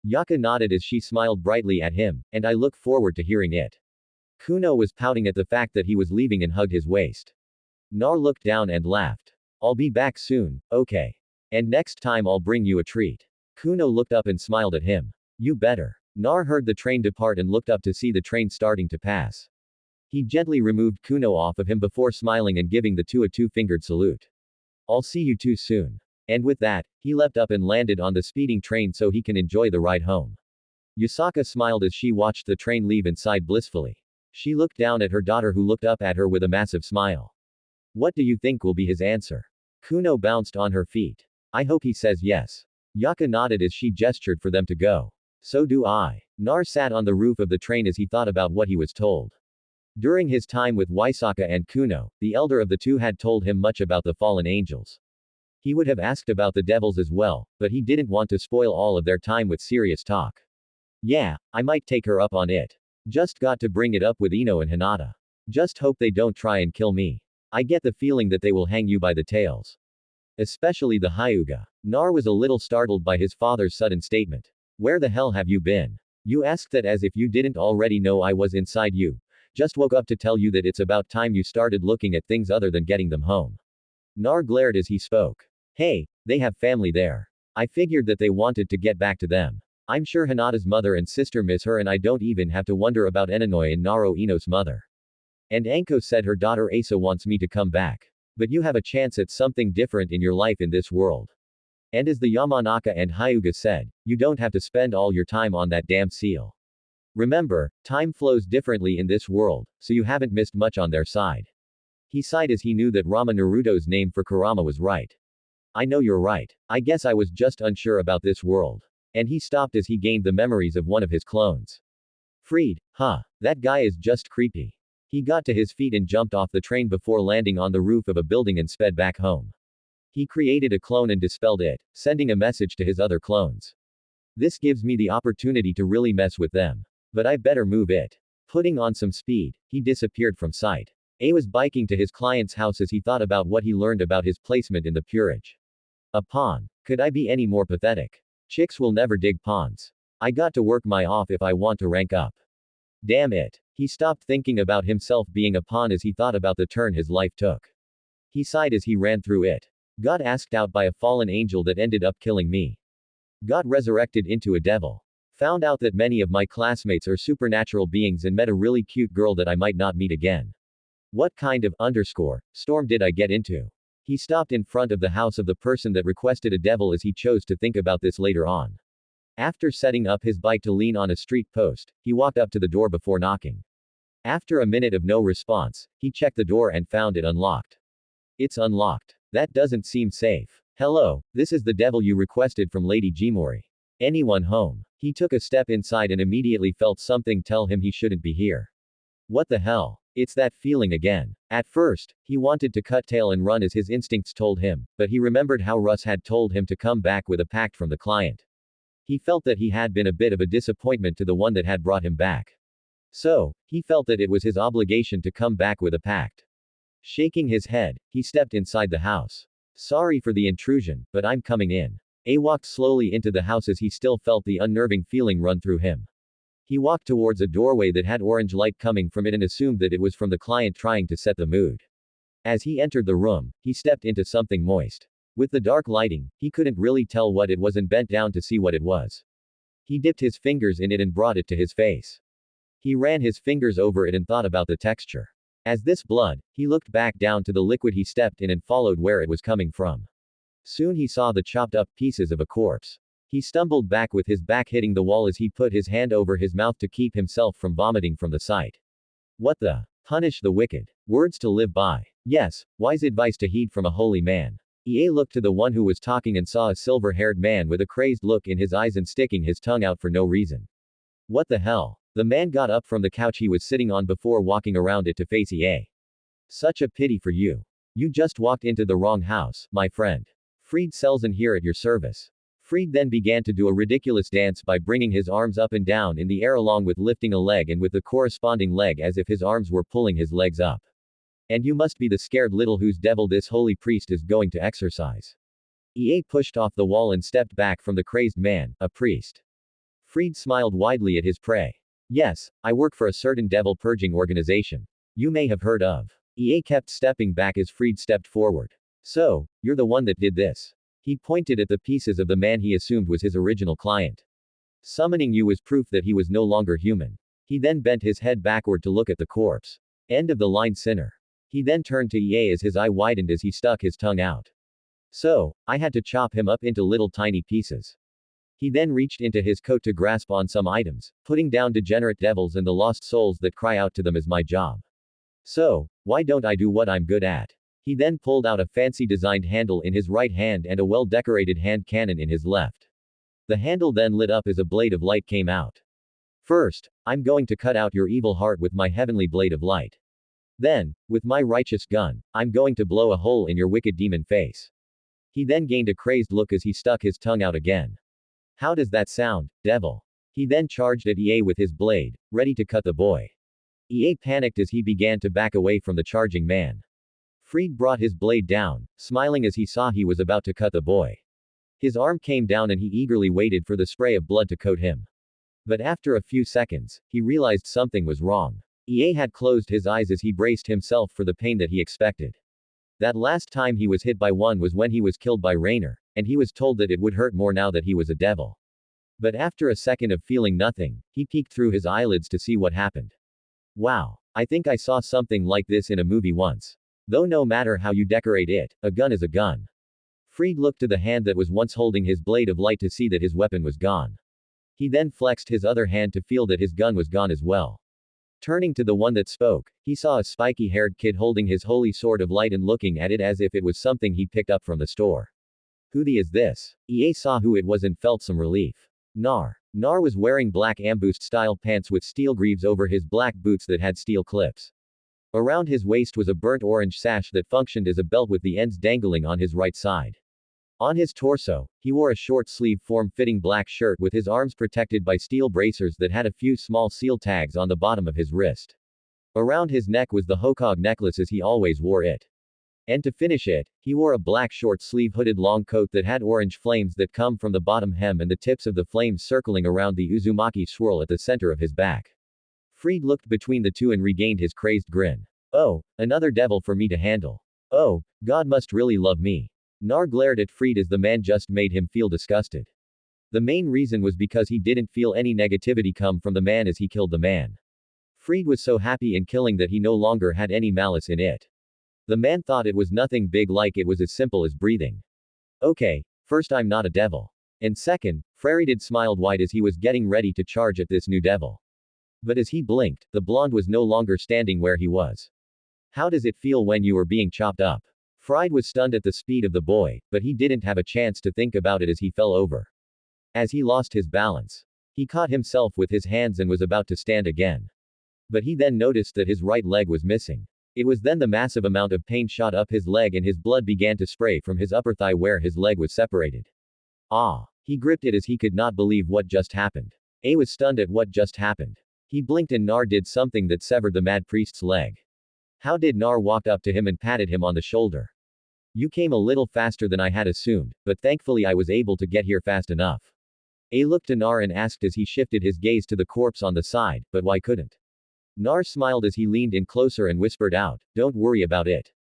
Yaka nodded as she smiled brightly at him, "And I look forward to hearing it." Kuno was pouting at the fact that he was leaving and hugged his waist. Nar looked down and laughed. "I'll be back soon, okay? And next time I'll bring you a treat." Kuno looked up and smiled at him. "You better." Nar heard the train depart and looked up to see the train starting to pass. He gently removed Kuno off of him before smiling and giving the two a two-fingered salute. "I'll see you two soon." And with that, he leapt up and landed on the speeding train so he can enjoy the ride home. Yusaka smiled as she watched the train leave and sighed blissfully. She looked down at her daughter, who looked up at her with a massive smile. What do you think will be his answer? Kuno bounced on her feet. I hope he says yes. Yaka nodded as she gestured for them to go. So do I. Nar sat on the roof of the train as he thought about what he was told. During his time with Waisaka and Kuno, the elder of the two had told him much about the fallen angels. He would have asked about the devils as well, but he didn't want to spoil all of their time with serious talk. Yeah, I might take her up on it. Just got to bring it up with Ino and Hinata. Just hope they don't try and kill me. I get the feeling that they will hang you by the tails. Especially the Hyuga. Nar was a little startled by his father's sudden statement. Where the hell have you been? You asked that as if you didn't already know I was inside you. Just woke up to tell you that it's about time you started looking at things other than getting them home. Nar glared as he spoke. Hey, they have family there. I figured that they wanted to get back to them. I'm sure Hinata's mother and sister miss her, and I don't even have to wonder about Enonoi and Naro Ino's mother. And Anko said her daughter Asa wants me to come back. But you have a chance at something different in your life in this world. And as the Yamanaka and Hyuga said, you don't have to spend all your time on that damn seal. Remember, time flows differently in this world, so you haven't missed much on their side. He sighed as he knew that Rama Naruto's name for Kurama was right. I know you're right. I guess I was just unsure about this world. And he stopped as he gained the memories of one of his clones. Freed, huh? That guy is just creepy. He got to his feet and jumped off the train before landing on the roof of a building and sped back home. He created a clone and dispelled it, sending a message to his other clones. This gives me the opportunity to really mess with them. But I better move it. Putting on some speed, he disappeared from sight. A was biking to his client's house as he thought about what he learned about his placement in the peerage. A pawn. Could I be any more pathetic? Chicks will never dig pawns. I got to work my off if I want to rank up. Damn it. He stopped thinking about himself being a pawn as he thought about the turn his life took. He sighed as he ran through it. Got asked out by a fallen angel that ended up killing me. Got resurrected into a devil. Found out that many of my classmates are supernatural beings and met a really cute girl that I might not meet again. What kind of storm did I get into? He stopped in front of the house of the person that requested a devil as he chose to think about this later on. After setting up his bike to lean on a street post, he walked up to the door before knocking. After a minute of no response, he checked the door and found it unlocked. It's unlocked. That doesn't seem safe. Hello, this is the devil you requested from Lady Jimori. Anyone home? He took a step inside and immediately felt something tell him he shouldn't be here. What the hell? It's that feeling again. At first, he wanted to cut tail and run as his instincts told him, but he remembered how Russ had told him to come back with a pact from the client. He felt that he had been a bit of a disappointment to the one that had brought him back. So, he felt that it was his obligation to come back with a pact. Shaking his head, he stepped inside the house. Sorry for the intrusion, but I'm coming in. A walked slowly into the house as he still felt the unnerving feeling run through him. He walked towards a doorway that had orange light coming from it and assumed that it was from the client trying to set the mood. As he entered the room, he stepped into something moist. With the dark lighting, he couldn't really tell what it was and bent down to see what it was. He dipped his fingers in it and brought it to his face. He ran his fingers over it and thought about the texture. As this blood, he looked back down to the liquid he stepped in and followed where it was coming from. Soon he saw the chopped up pieces of a corpse. He stumbled back with his back hitting the wall as he put his hand over his mouth to keep himself from vomiting from the sight. What the? Punish the wicked. Words to live by. Yes, wise advice to heed from a holy man. Ie looked to the one who was talking and saw a silver-haired man with a crazed look in his eyes and sticking his tongue out for no reason. What the hell? The man got up from the couch he was sitting on before walking around it to face Ie. Such a pity for you. You just walked into the wrong house, my friend. Freed Selzen here at your service. Freed then began to do a ridiculous dance by bringing his arms up and down in the air along with lifting a leg and with the corresponding leg as if his arms were pulling his legs up. And you must be the scared little whose devil this holy priest is going to exorcise. Ie pushed off the wall and stepped back from the crazed man, a priest. Freed smiled widely at his prey. Yes, I work for a certain devil purging organization. You may have heard of. Ie kept stepping back as Freed stepped forward. So, you're the one that did this. He pointed at the pieces of the man he assumed was his original client. Summoning you was proof that he was no longer human. He then bent his head backward to look at the corpse. End of the line, sinner. He then turned to Ie as his eye widened as he stuck his tongue out. So, I had to chop him up into little tiny pieces. He then reached into his coat to grasp on some items, putting down degenerate devils and the lost souls that cry out to them as my job. So, why don't I do what I'm good at? He then pulled out a fancy designed handle in his right hand and a well-decorated hand cannon in his left. The handle then lit up as a blade of light came out. First, I'm going to cut out your evil heart with my heavenly blade of light. Then, with my righteous gun, I'm going to blow a hole in your wicked demon face. He then gained a crazed look as he stuck his tongue out again. How does that sound, devil? He then charged at Ie with his blade, ready to cut the boy. Ie panicked as he began to back away from the charging man. Freed brought his blade down, smiling as he saw he was about to cut the boy. His arm came down and he eagerly waited for the spray of blood to coat him. But after a few seconds, he realized something was wrong. Ie had closed his eyes as he braced himself for the pain that he expected. That last time he was hit by one was when he was killed by Rainer, and he was told that it would hurt more now that he was a devil. But after a second of feeling nothing, he peeked through his eyelids to see what happened. Wow, I think I saw something like this in a movie once. Though no matter how you decorate it, a gun is a gun. Fried looked to the hand that was once holding his blade of light to see that his weapon was gone. He then flexed his other hand to feel that his gun was gone as well. Turning to the one that spoke, he saw a spiky-haired kid holding his holy sword of light and looking at it as if it was something he picked up from the store. Who the is this? EA saw who it was and felt some relief. Nar. Nar was wearing black ambushed-style pants with steel greaves over his black boots that had steel clips. Around his waist was a burnt orange sash that functioned as a belt with the ends dangling on his right side. On his torso, he wore a short-sleeve form-fitting black shirt with his arms protected by steel bracers that had a few small seal tags on the bottom of his wrist. Around his neck was the Hokage necklace as he always wore it. And to finish it, he wore a black short-sleeve hooded long coat that had orange flames that come from the bottom hem and the tips of the flames circling around the Uzumaki swirl at the center of his back. Fried looked between the two and regained his crazed grin. Oh, another devil for me to handle. Oh, God must really love me. Nar glared at Fried as the man just made him feel disgusted. The main reason was because he didn't feel any negativity come from the man as he killed the man. Fried was so happy in killing that he no longer had any malice in it. The man thought it was nothing big, like it was as simple as breathing. Okay, first I'm not a devil. And second, Fried smiled wide as he was getting ready to charge at this new devil. But as he blinked, the blonde was no longer standing where he was. How does it feel when you are being chopped up? Fried was stunned at the speed of the boy, but he didn't have a chance to think about it as he fell over. As he lost his balance, he caught himself with his hands and was about to stand again. But he then noticed that his right leg was missing. It was then the massive amount of pain shot up his leg and his blood began to spray from his upper thigh where his leg was separated. Ah! He gripped it as he could not believe what just happened. A was stunned at what just happened. He blinked and Nar did something that severed the mad priest's leg. How did Nar walked up to him and patted him on the shoulder. You came a little faster than I had assumed, but thankfully I was able to get here fast enough. A looked to Nar and asked as he shifted his gaze to the corpse on the side, but why couldn't? Nar smiled as he leaned in closer and whispered out, don't worry about it.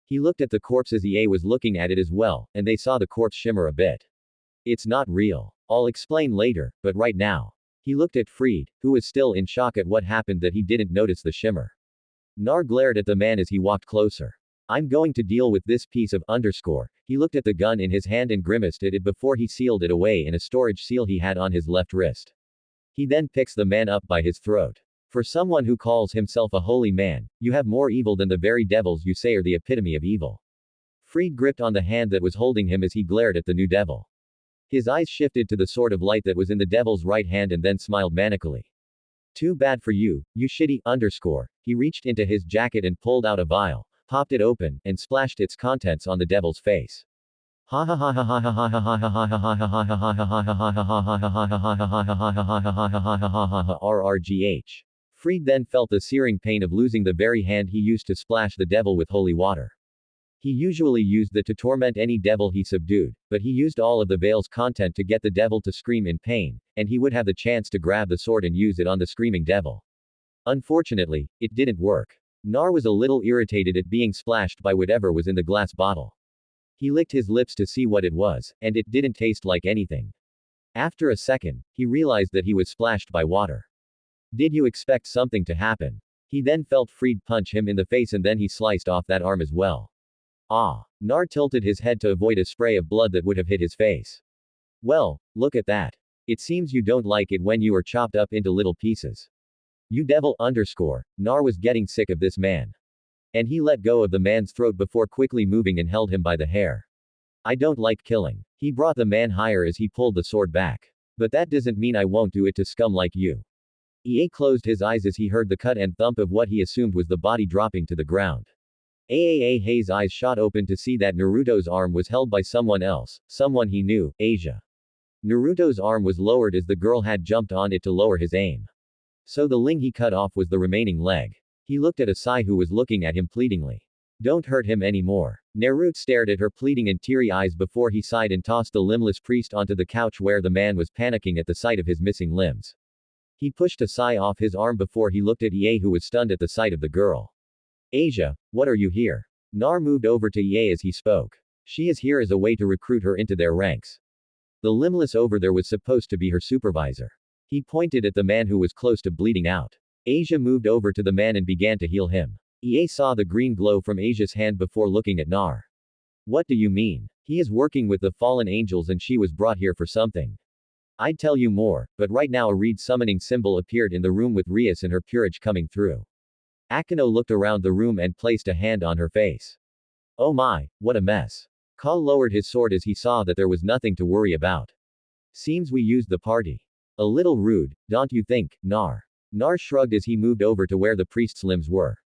He looked at the corpse as EA was looking at it as well, and they saw the corpse shimmer a bit. It's not real. I'll explain later, but right now. He looked at Fried, who was still in shock at what happened that he didn't notice the shimmer. Nar glared at the man as he walked closer. I'm going to deal with this piece of underscore. He looked at the gun in his hand and grimaced at it before he sealed it away in a storage seal he had on his left wrist. He then picks the man up by his throat. For someone who calls himself a holy man, you have more evil than the very devils you say are the epitome of evil. Fried gripped on the hand that was holding him as he glared at the new devil. His eyes shifted to the sword of light that was in the devil's right hand and then smiled manically. Too bad for you, you shitty underscore. He reached into his jacket and pulled out a vial, popped it open, and splashed its contents on the devil's face. Ha ha ha ha ha ha ha ha ha ha ha ha ha ha ha ha RRGH. Fried then felt the searing pain of losing the very hand he used to splash the devil with holy water. He usually used that to torment any devil he subdued, but he used all of the vial's content to get the devil to scream in pain, and he would have the chance to grab the sword and use it on the screaming devil. Unfortunately, it didn't work. Nar was a little irritated at being splashed by whatever was in the glass bottle. He licked his lips to see what it was, and it didn't taste like anything. After a second, he realized that he was splashed by water. Did you expect something to happen? He then felt Fried punch him in the face and then he sliced off that arm as well. Ah! Nar tilted his head to avoid a spray of blood that would have hit his face. Well, look at that. It seems you don't like it when you are chopped up into little pieces. You devil underscore. Nar was getting sick of this man. And he let go of the man's throat before quickly moving and held him by the hair. I don't like killing. He brought the man higher as he pulled the sword back. But that doesn't mean I won't do it to scum like you. EA closed his eyes as he heard the cut and thump of what he assumed was the body dropping to the ground. Hayes' eyes shot open to see that Naruto's arm was held by someone else, someone he knew, Asia. Naruto's arm was lowered as the girl had jumped on it to lower his aim. So the ling he cut off was the remaining leg. He looked at Asai who was looking at him pleadingly. Don't hurt him anymore. Naruto stared at her pleading and teary eyes before he sighed and tossed the limbless priest onto the couch where the man was panicking at the sight of his missing limbs. He pushed Asai off his arm before he looked at Ie who was stunned at the sight of the girl. Asia, what are you here? Nar moved over to Ie as he spoke. She is here as a way to recruit her into their ranks. The limbless over there was supposed to be her supervisor. He pointed at the man who was close to bleeding out. Asia moved over to the man and began to heal him. Ie saw the green glow from Asia's hand before looking at Nar. What do you mean? He is working with the fallen angels and she was brought here for something. I'd tell you more, but right now a reed summoning symbol appeared in the room with Rias and her peerage coming through. Akeno looked around the room and placed a hand on her face. Oh my, what a mess. Ka lowered his sword as he saw that there was nothing to worry about. Seems we used the party. A little rude, don't you think, Nar? Nar shrugged as he moved over to where the priest's limbs were.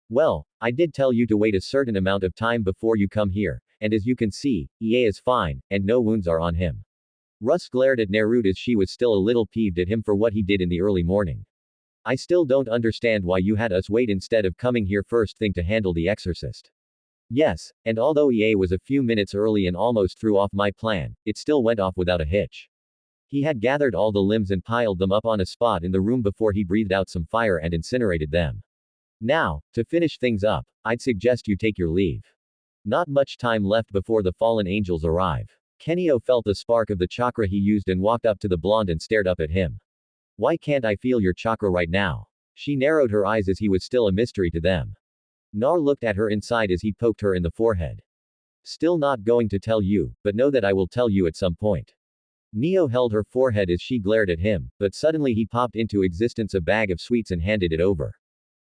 Well, I did tell you to wait a certain amount of time before you come here, and as you can see, EA is fine, and no wounds are on him. Russ glared at Naruto as she was still a little peeved at him for what he did in the early morning. I still don't understand why you had us wait instead of coming here first thing to handle the exorcist. Yes, and although EA was a few minutes early and almost threw off my plan, it still went off without a hitch. He had gathered all the limbs and piled them up on a spot in the room before he breathed out some fire and incinerated them. Now, to finish things up, I'd suggest you take your leave. Not much time left before the fallen angels arrive. Kenio felt the spark of the chakra he used and walked up to the blonde and stared up at him. Why can't I feel your chakra right now? She narrowed her eyes as he was still a mystery to them. Nar looked at her inside as he poked her in the forehead. Still not going to tell you, but know that I will tell you at some point. Neo held her forehead as she glared at him, but suddenly he popped into existence a bag of sweets and handed it over.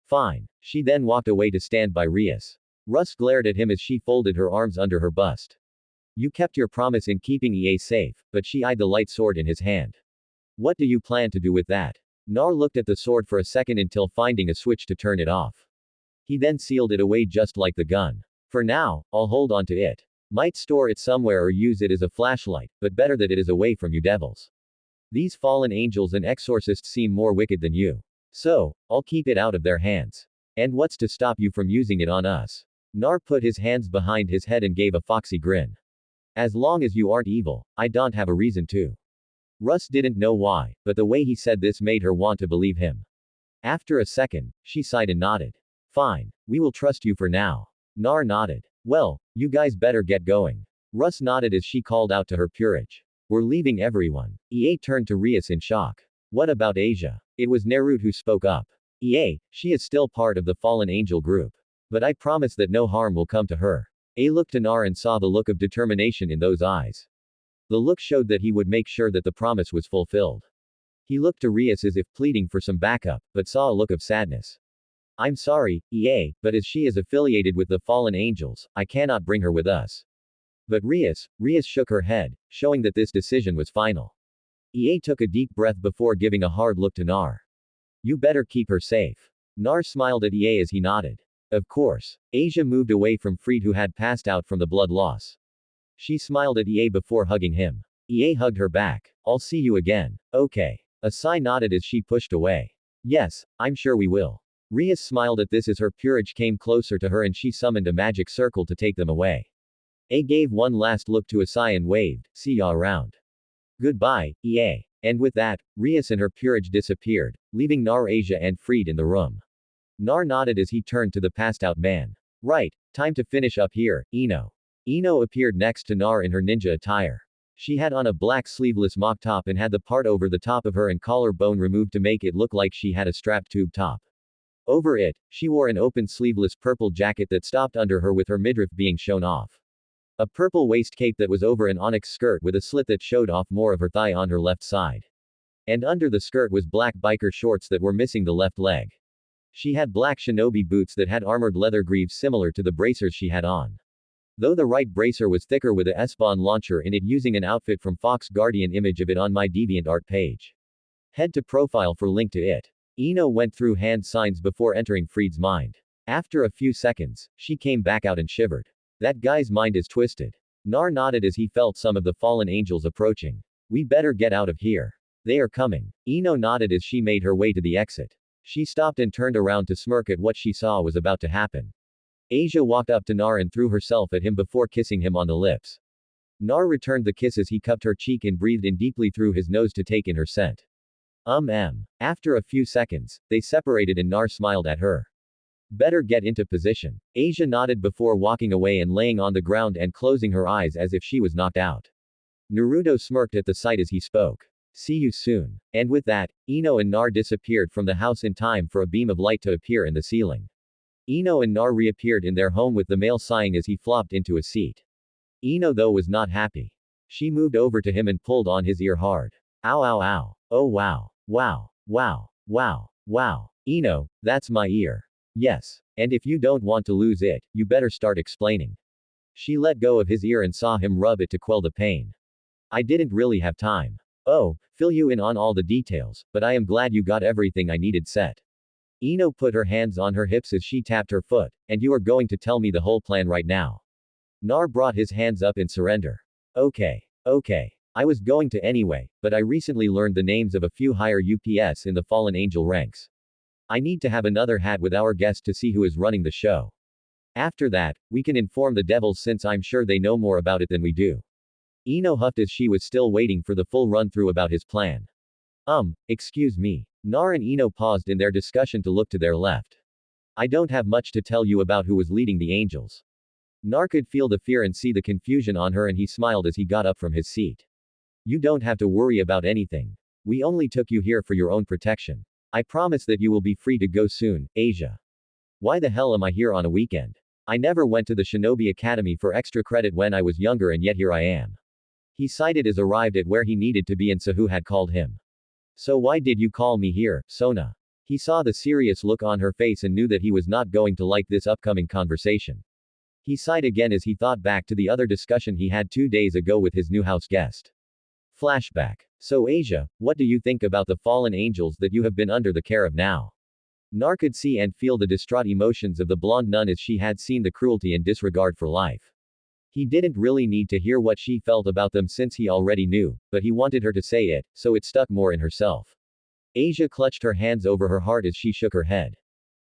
Fine. She then walked away to stand by Rias. Russ glared at him as she folded her arms under her bust. You kept your promise in keeping EA safe, but she eyed the light sword in his hand. What do you plan to do with that? Nar looked at the sword for a second until finding a switch to turn it off. He then sealed it away just like the gun. For now, I'll hold on to it. Might store it somewhere or use it as a flashlight, but better that it is away from you devils. These fallen angels and exorcists seem more wicked than you. So, I'll keep it out of their hands. And what's to stop you from using it on us? Nar put his hands behind his head and gave a foxy grin. As long as you aren't evil, I don't have a reason to. Russ didn't know why, but the way he said this made her want to believe him. After a second, she sighed and nodded. Fine. We will trust you for now. Nar nodded. Well, you guys better get going. Russ nodded as she called out to her peerage. We're leaving everyone. EA turned to Rias in shock. What about Asia? It was Naruto who spoke up. EA, she is still part of the fallen angel group. But I promise that no harm will come to her. A looked to Nar and saw the look of determination in those eyes. The look showed that he would make sure that the promise was fulfilled. He looked to Rias as if pleading for some backup, but saw a look of sadness. I'm sorry, EA, but as she is affiliated with the fallen angels, I cannot bring her with us. But Rias shook her head, showing that this decision was final. EA took a deep breath before giving a hard look to Nar. You better keep her safe. Nar smiled at EA as he nodded. Of course. Asia moved away from Fried who had passed out from the blood loss. She smiled at EA before hugging him. EA hugged her back. I'll see you again. Okay. Asai nodded as she pushed away. Yes, I'm sure we will. Rias smiled at this as her peerage came closer to her and she summoned a magic circle to take them away. A gave one last look to Asai and waved, see ya around. Goodbye, EA. And with that, Rias and her peerage disappeared, leaving Nar, Asia and Fried in the room. Nar nodded as he turned to the passed out man. Right, time to finish up here, Ino. Ino appeared next to Nar in her ninja attire. She had on a black sleeveless mock top and had the part over the top of her and collar bone removed to make it look like she had a strapped tube top. Over it, she wore an open sleeveless purple jacket that stopped under her with her midriff being shown off. A purple waist cape that was over an onyx skirt with a slit that showed off more of her thigh on her left side. And under the skirt was black biker shorts that were missing the left leg. She had black shinobi boots that had armored leather greaves similar to the bracers she had on. Though the right bracer was thicker with a S-Bahn launcher in it using an outfit from Fox Guardian image of it on my DeviantArt page. Head to profile for link to it. Ino went through hand signs before entering Fried's mind. After a few seconds, she came back out and shivered. That guy's mind is twisted. Nar nodded as he felt some of the fallen angels approaching. We better get out of here. They are coming. Ino nodded as she made her way to the exit. She stopped and turned around to smirk at what she saw was about to happen. Asia walked up to Nar and threw herself at him before kissing him on the lips. Nar returned the kiss as he cupped her cheek and breathed in deeply through his nose to take in her scent. After a few seconds, they separated and Nar smiled at her. Better get into position. Asia nodded before walking away and laying on the ground and closing her eyes as if she was knocked out. Naruto smirked at the sight as he spoke. See you soon. And with that, Ino and Nar disappeared from the house in time for a beam of light to appear in the ceiling. Ino and Nar reappeared in their home with the male sighing as he flopped into a seat. Ino though was not happy. She moved over to him and pulled on his ear hard. Ow ow ow. Oh wow. Wow. Wow. Wow. Wow. Ino, that's my ear. Yes. And if you don't want to lose it, you better start explaining. She let go of his ear and saw him rub it to quell the pain. I didn't really have time. Oh, fill you in on all the details, but I am glad you got everything I needed set. Ino put her hands on her hips as she tapped her foot, and you are going to tell me the whole plan right now. Nar brought his hands up in surrender. Okay. Okay. I was going to anyway, but I recently learned the names of a few higher UPS in the fallen angel ranks. I need to have another hat with our guest to see who is running the show. After that, we can inform the devils since I'm sure they know more about it than we do. Ino huffed as she was still waiting for the full run-through about his plan. Excuse me. Nar and Ino paused in their discussion to look to their left. I don't have much to tell you about who was leading the angels. Nar could feel the fear and see the confusion on her and he smiled as he got up from his seat. You don't have to worry about anything. We only took you here for your own protection. I promise that you will be free to go soon, Asia. Why the hell am I here on a weekend? I never went to the Shinobi Academy for extra credit when I was younger and yet here I am. He sighed as arrived at where he needed to be and Sahu had called him. So why did you call me here, Sona? He saw the serious look on her face and knew that he was not going to like this upcoming conversation. He sighed again as he thought back to the other discussion he had 2 days ago with his new house guest. Flashback. So Asia, what do you think about the fallen angels that you have been under the care of now? Nar could see and feel the distraught emotions of the blonde nun as she had seen the cruelty and disregard for life. He didn't really need to hear what she felt about them since he already knew, but he wanted her to say it, so it stuck more in herself. Asia clutched her hands over her heart as she shook her head.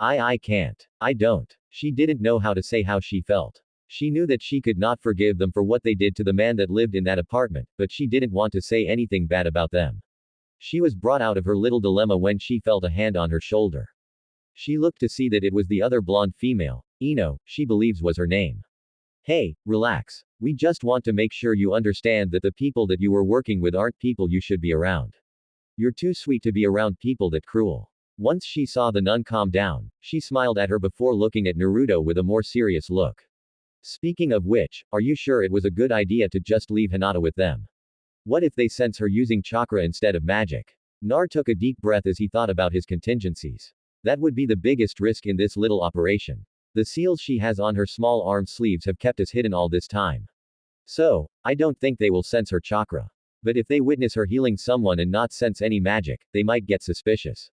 I can't. I don't. She didn't know how to say how she felt. She knew that she could not forgive them for what they did to the man that lived in that apartment, but she didn't want to say anything bad about them. She was brought out of her little dilemma when she felt a hand on her shoulder. She looked to see that it was the other blonde female, Ino, she believes was her name. Hey, relax. We just want to make sure you understand that the people that you were working with aren't people you should be around. You're too sweet to be around people that cruel. Once she saw the nun calm down, she smiled at her before looking at Naruto with a more serious look. Speaking of which, are you sure it was a good idea to just leave Hinata with them? What if they sense her using chakra instead of magic? Nar took a deep breath as he thought about his contingencies. That would be the biggest risk in this little operation. The seals she has on her small arm sleeves have kept us hidden all this time. So, I don't think they will sense her chakra. But if they witness her healing someone and not sense any magic, they might get suspicious.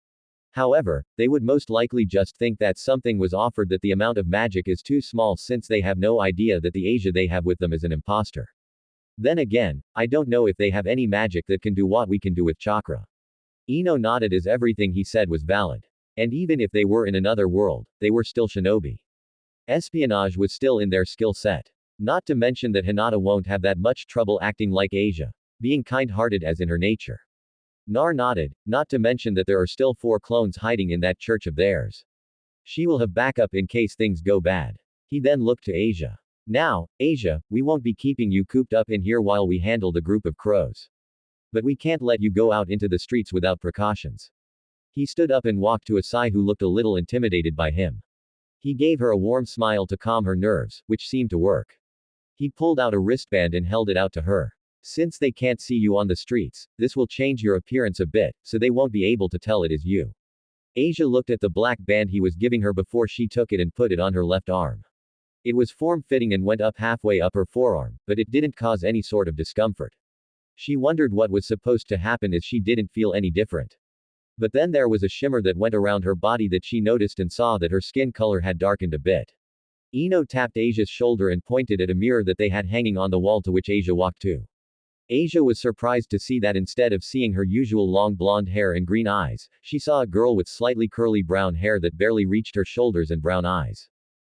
However, they would most likely just think that something was offered that the amount of magic is too small since they have no idea that the Asia they have with them is an imposter. Then again, I don't know if they have any magic that can do what we can do with chakra. Ino nodded as everything he said was valid. And even if they were in another world, they were still shinobi. Espionage was still in their skill set. Not to mention that Hinata won't have that much trouble acting like Asia, being kind-hearted as in her nature. Nar nodded, not to mention that there are still 4 clones hiding in that church of theirs. She will have backup in case things go bad. He then looked to Asia. Now, Asia, we won't be keeping you cooped up in here while we handle the group of crows. But we can't let you go out into the streets without precautions. He stood up and walked to Asai who looked a little intimidated by him. He gave her a warm smile to calm her nerves, which seemed to work. He pulled out a wristband and held it out to her. Since they can't see you on the streets, this will change your appearance a bit, so they won't be able to tell it is you. Asia looked at the black band he was giving her before she took it and put it on her left arm. It was form-fitting and went up halfway up her forearm, but it didn't cause any sort of discomfort. She wondered what was supposed to happen as she didn't feel any different. But then there was a shimmer that went around her body that she noticed and saw that her skin color had darkened a bit. Ino tapped Asia's shoulder and pointed at a mirror that they had hanging on the wall to which Asia walked to. Asia was surprised to see that instead of seeing her usual long blonde hair and green eyes, she saw a girl with slightly curly brown hair that barely reached her shoulders and brown eyes.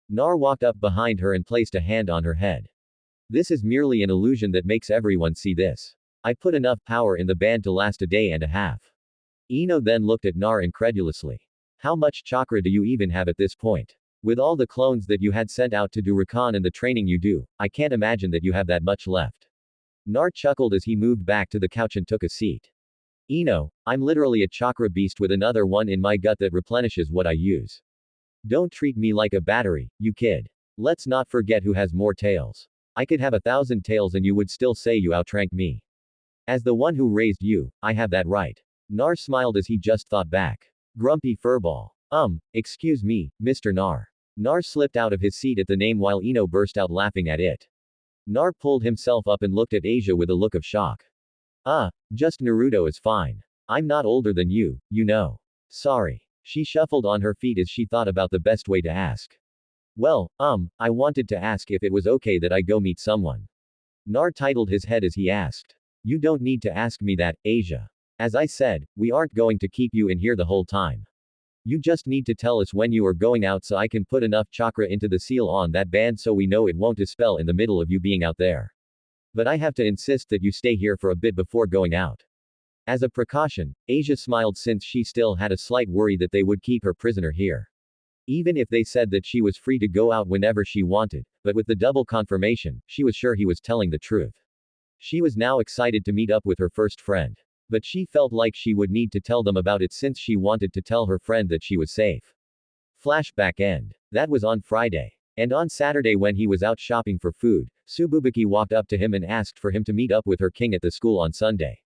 Nar walked up behind her and placed a hand on her head. This is merely an illusion that makes everyone see this. I put enough power in the band to last a day and a half. Ino then looked at Nar incredulously. How much chakra do you even have at this point? With all the clones that you had sent out to do recon and the training you do, I can't imagine that you have that much left. Nar chuckled as he moved back to the couch and took a seat. Ino, I'm literally a chakra beast with another one in my gut that replenishes what I use. Don't treat me like a battery, you kid. Let's not forget who has more tails. I could have 1,000 tails and you would still say you outranked me. As the one who raised you, I have that right. Nar smiled as he just thought back. Grumpy furball. Excuse me, Mr. Nar. Nar slipped out of his seat at the name while Ino burst out laughing at it. Nar pulled himself up and looked at Asia with a look of shock. Just Naruto is fine. I'm not older than you, you know. Sorry. She shuffled on her feet as she thought about the best way to ask. Well, I wanted to ask if it was okay that I go meet someone. Nar titled his head as he asked. You don't need to ask me that, Asia. As I said, we aren't going to keep you in here the whole time. You just need to tell us when you are going out so I can put enough chakra into the seal on that band so we know it won't dispel in the middle of you being out there. But I have to insist that you stay here for a bit before going out. As a precaution, Asia smiled since she still had a slight worry that they would keep her prisoner here. Even if they said that she was free to go out whenever she wanted, but with the double confirmation, she was sure he was telling the truth. She was now excited to meet up with her first friend. But she felt like she would need to tell them about it since she wanted to tell her friend that she was safe. Flashback end. That was on Friday. And on Saturday when he was out shopping for food, Tsububaki walked up to him and asked for him to meet up with her king at the school on Sunday.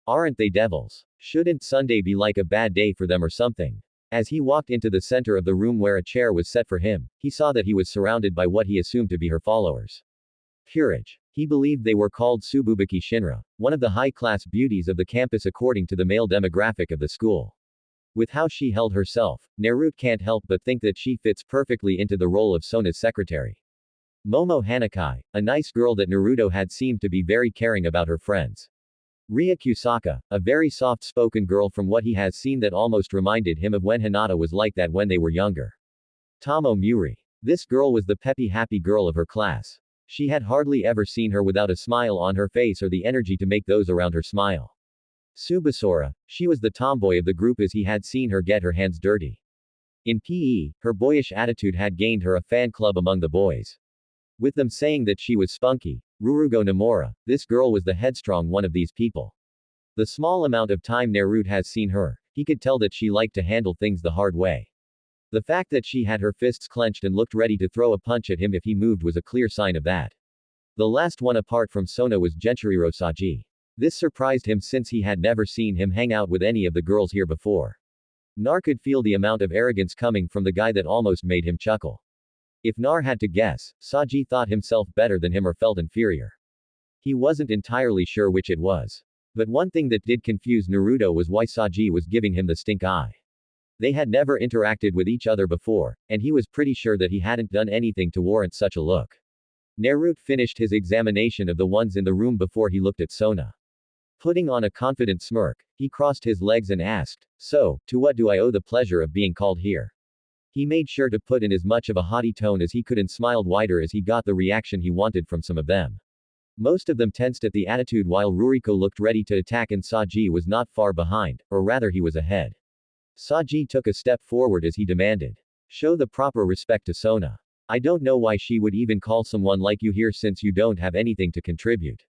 Aren't they devils? Shouldn't Sunday be like a bad day for them or something? As he walked into the center of the room where a chair was set for him, he saw that he was surrounded by what he assumed to be her followers. Peerage. He believed they were called Tsububaki Shinra, one of the high-class beauties of the campus according to the male demographic of the school. With how she held herself, Naruto can't help but think that she fits perfectly into the role of Sona's secretary. Momo Hanakai, a nice girl that Naruto had seemed to be very caring about her friends. Ria Kusaka, a very soft-spoken girl from what he has seen that almost reminded him of when Hinata was like that when they were younger. Tomo Muri. This girl was the peppy happy girl of her class. She had hardly ever seen her without a smile on her face or the energy to make those around her smile. Subasora, she was the tomboy of the group as he had seen her get her hands dirty. In PE, her boyish attitude had gained her a fan club among the boys. With them saying that she was spunky, Rurugo Nomura, this girl was the headstrong one of these people. The small amount of time Naruto has seen her, he could tell that she liked to handle things the hard way. The fact that she had her fists clenched and looked ready to throw a punch at him if he moved was a clear sign of that. The last one apart from Sona was Genshiro Saji. This surprised him since he had never seen him hang out with any of the girls here before. Nar could feel the amount of arrogance coming from the guy that almost made him chuckle. If Nar had to guess, Saji thought himself better than him or felt inferior. He wasn't entirely sure which it was. But one thing that did confuse Naruto was why Saji was giving him the stink eye. They had never interacted with each other before, and he was pretty sure that he hadn't done anything to warrant such a look. Naruto finished his examination of the ones in the room before he looked at Sona. Putting on a confident smirk, he crossed his legs and asked, "So, to what do I owe the pleasure of being called here?" He made sure to put in as much of a haughty tone as he could and smiled wider as he got the reaction he wanted from some of them. Most of them tensed at the attitude while Ruriko looked ready to attack and Saji was not far behind, or rather he was ahead. Saji took a step forward as he demanded. Show the proper respect to Sona. I don't know why she would even call someone like you here since you don't have anything to contribute.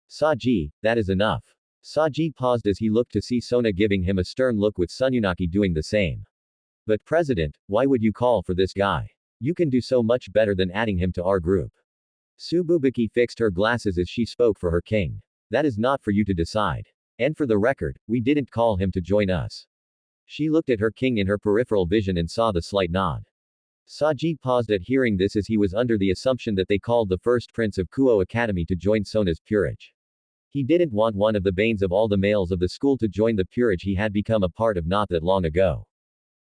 Saji, that is enough. Saji paused as he looked to see Sona giving him a stern look with Tsununaki doing the same. But President, why would you call for this guy? You can do so much better than adding him to our group. Tsububaki fixed her glasses as she spoke for her king. That is not for you to decide. And for the record, we didn't call him to join us. She looked at her king in her peripheral vision and saw the slight nod. Saji paused at hearing this as he was under the assumption that they called the first prince of Kuo Academy to join Sona's peerage. He didn't want one of the banes of all the males of the school to join the peerage he had become a part of not that long ago.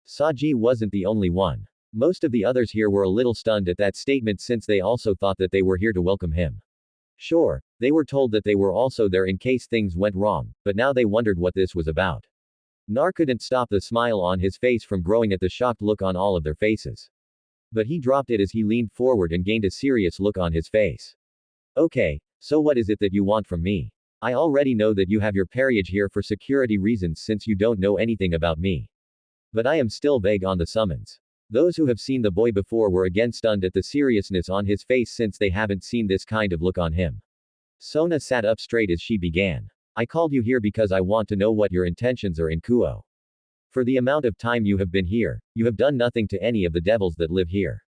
Saji wasn't the only one. Most of the others here were a little stunned at that statement since they also thought that they were here to welcome him. Sure, they were told that they were also there in case things went wrong, but now they wondered what this was about. Nar couldn't stop the smile on his face from growing at the shocked look on all of their faces. But he dropped it as he leaned forward and gained a serious look on his face. Okay, so what is it that you want from me? I already know that you have your peerage here for security reasons since you don't know anything about me. But I am still vague on the summons. Those who have seen the boy before were again stunned at the seriousness on his face since they haven't seen this kind of look on him. Sona sat up straight as she began. I called you here because I want to know what your intentions are in Kuo. For the amount of time you have been here, you have done nothing to any of the devils that live here.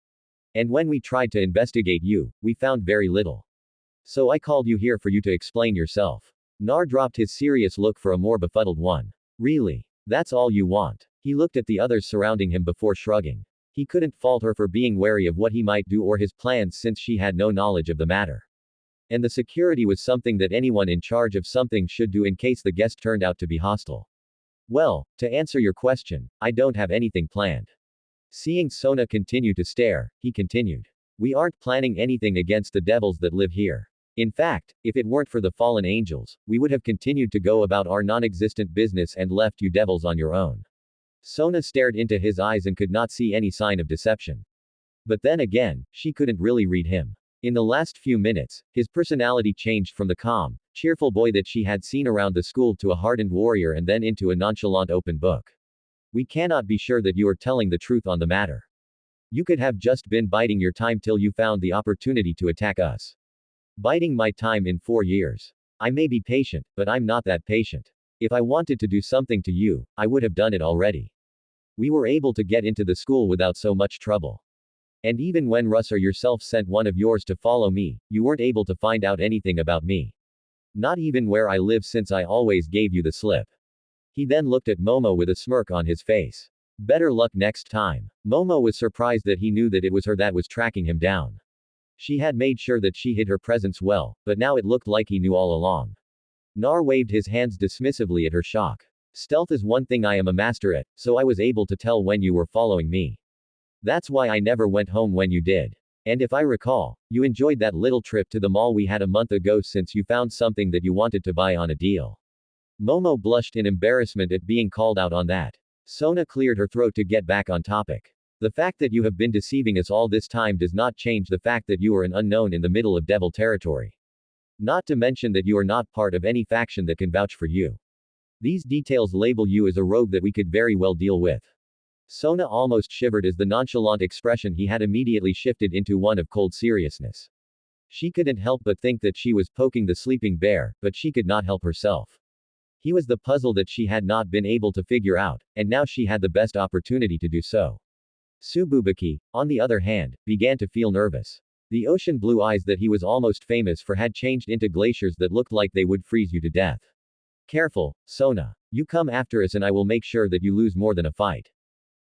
And when we tried to investigate you, we found very little. So I called you here for you to explain yourself. Nar dropped his serious look for a more befuddled one. Really? That's all you want? He looked at the others surrounding him before shrugging. He couldn't fault her for being wary of what he might do or his plans since she had no knowledge of the matter. And the security was something that anyone in charge of something should do in case the guest turned out to be hostile. Well, to answer your question, I don't have anything planned. Seeing Sona continue to stare, he continued. We aren't planning anything against the devils that live here. In fact, if it weren't for the fallen angels, we would have continued to go about our non-existent business and left you devils on your own. Sona stared into his eyes and could not see any sign of deception. But then again, she couldn't really read him. In the last few minutes, his personality changed from the calm, cheerful boy that she had seen around the school to a hardened warrior and then into a nonchalant open book. We cannot be sure that you are telling the truth on the matter. You could have just been biding your time till you found the opportunity to attack us. Biding my time in 4 years. I may be patient, but I'm not that patient. If I wanted to do something to you, I would have done it already. We were able to get into the school without so much trouble. And even when Russ or yourself sent one of yours to follow me, you weren't able to find out anything about me. Not even where I live since I always gave you the slip. He then looked at Momo with a smirk on his face. Better luck next time. Momo was surprised that he knew that it was her that was tracking him down. She had made sure that she hid her presence well, but now it looked like he knew all along. Nar waved his hands dismissively at her shock. Stealth is one thing I am a master at, so I was able to tell when you were following me. That's why I never went home when you did. And if I recall, you enjoyed that little trip to the mall we had a month ago since you found something that you wanted to buy on a deal. Momo blushed in embarrassment at being called out on that. Sona cleared her throat to get back on topic. The fact that you have been deceiving us all this time does not change the fact that you are an unknown in the middle of devil territory. Not to mention that you are not part of any faction that can vouch for you. These details label you as a rogue that we could very well deal with. Sona almost shivered as the nonchalant expression he had immediately shifted into one of cold seriousness. She couldn't help but think that she was poking the sleeping bear, but she could not help herself. He was the puzzle that she had not been able to figure out, and now she had the best opportunity to do so. Tsububaki, on the other hand, began to feel nervous. The ocean blue eyes that he was almost famous for had changed into glaciers that looked like they would freeze you to death. Careful, Sona. You come after us and I will make sure that you lose more than a fight.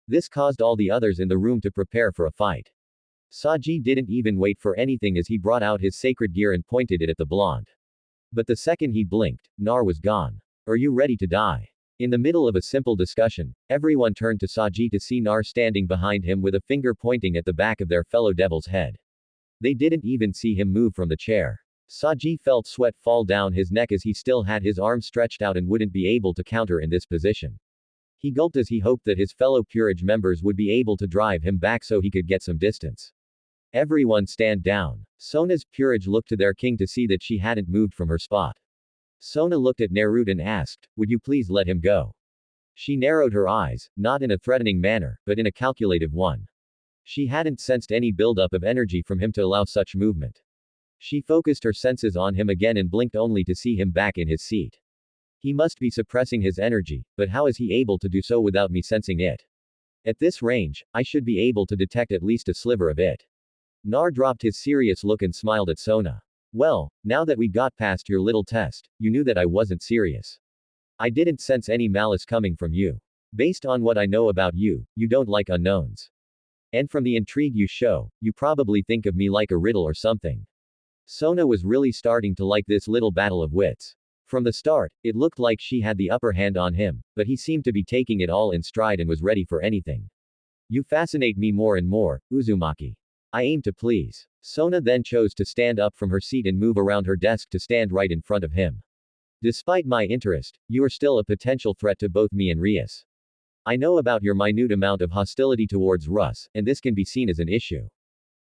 This caused all the others in the room to prepare for a fight. Saji didn't even wait for anything as he brought out his sacred gear and pointed it at the blonde. But the second he blinked, Nar was gone. Are you ready to die? In the middle of a simple discussion, everyone turned to Saji to see Nar standing behind him with a finger pointing at the back of their fellow devil's head. They didn't even see him move from the chair. Saji felt sweat fall down his neck as he still had his arms stretched out and wouldn't be able to counter in this position. He gulped as he hoped that his fellow Peerage members would be able to drive him back so he could get some distance. Everyone stand down. Sona's Peerage looked to their king to see that she hadn't moved from her spot. Sona looked at Naruto and asked, would you please let him go? She narrowed her eyes, not in a threatening manner, but in a calculative one. She hadn't sensed any buildup of energy from him to allow such movement. She focused her senses on him again and blinked only to see him back in his seat. He must be suppressing his energy, but how is he able to do so without me sensing it? At this range, I should be able to detect at least a sliver of it. Nar dropped his serious look and smiled at Sona. Well, now that we got past your little test, you knew that I wasn't serious. I didn't sense any malice coming from you. Based on what I know about you, you don't like unknowns. And from the intrigue you show, you probably think of me like a riddle or something. Sona was really starting to like this little battle of wits. From the start, it looked like she had the upper hand on him, but he seemed to be taking it all in stride and was ready for anything. You fascinate me more and more, Uzumaki. I aim to please. Sona then chose to stand up from her seat and move around her desk to stand right in front of him. Despite my interest, you are still a potential threat to both me and Rias. I know about your minute amount of hostility towards Russ, and this can be seen as an issue.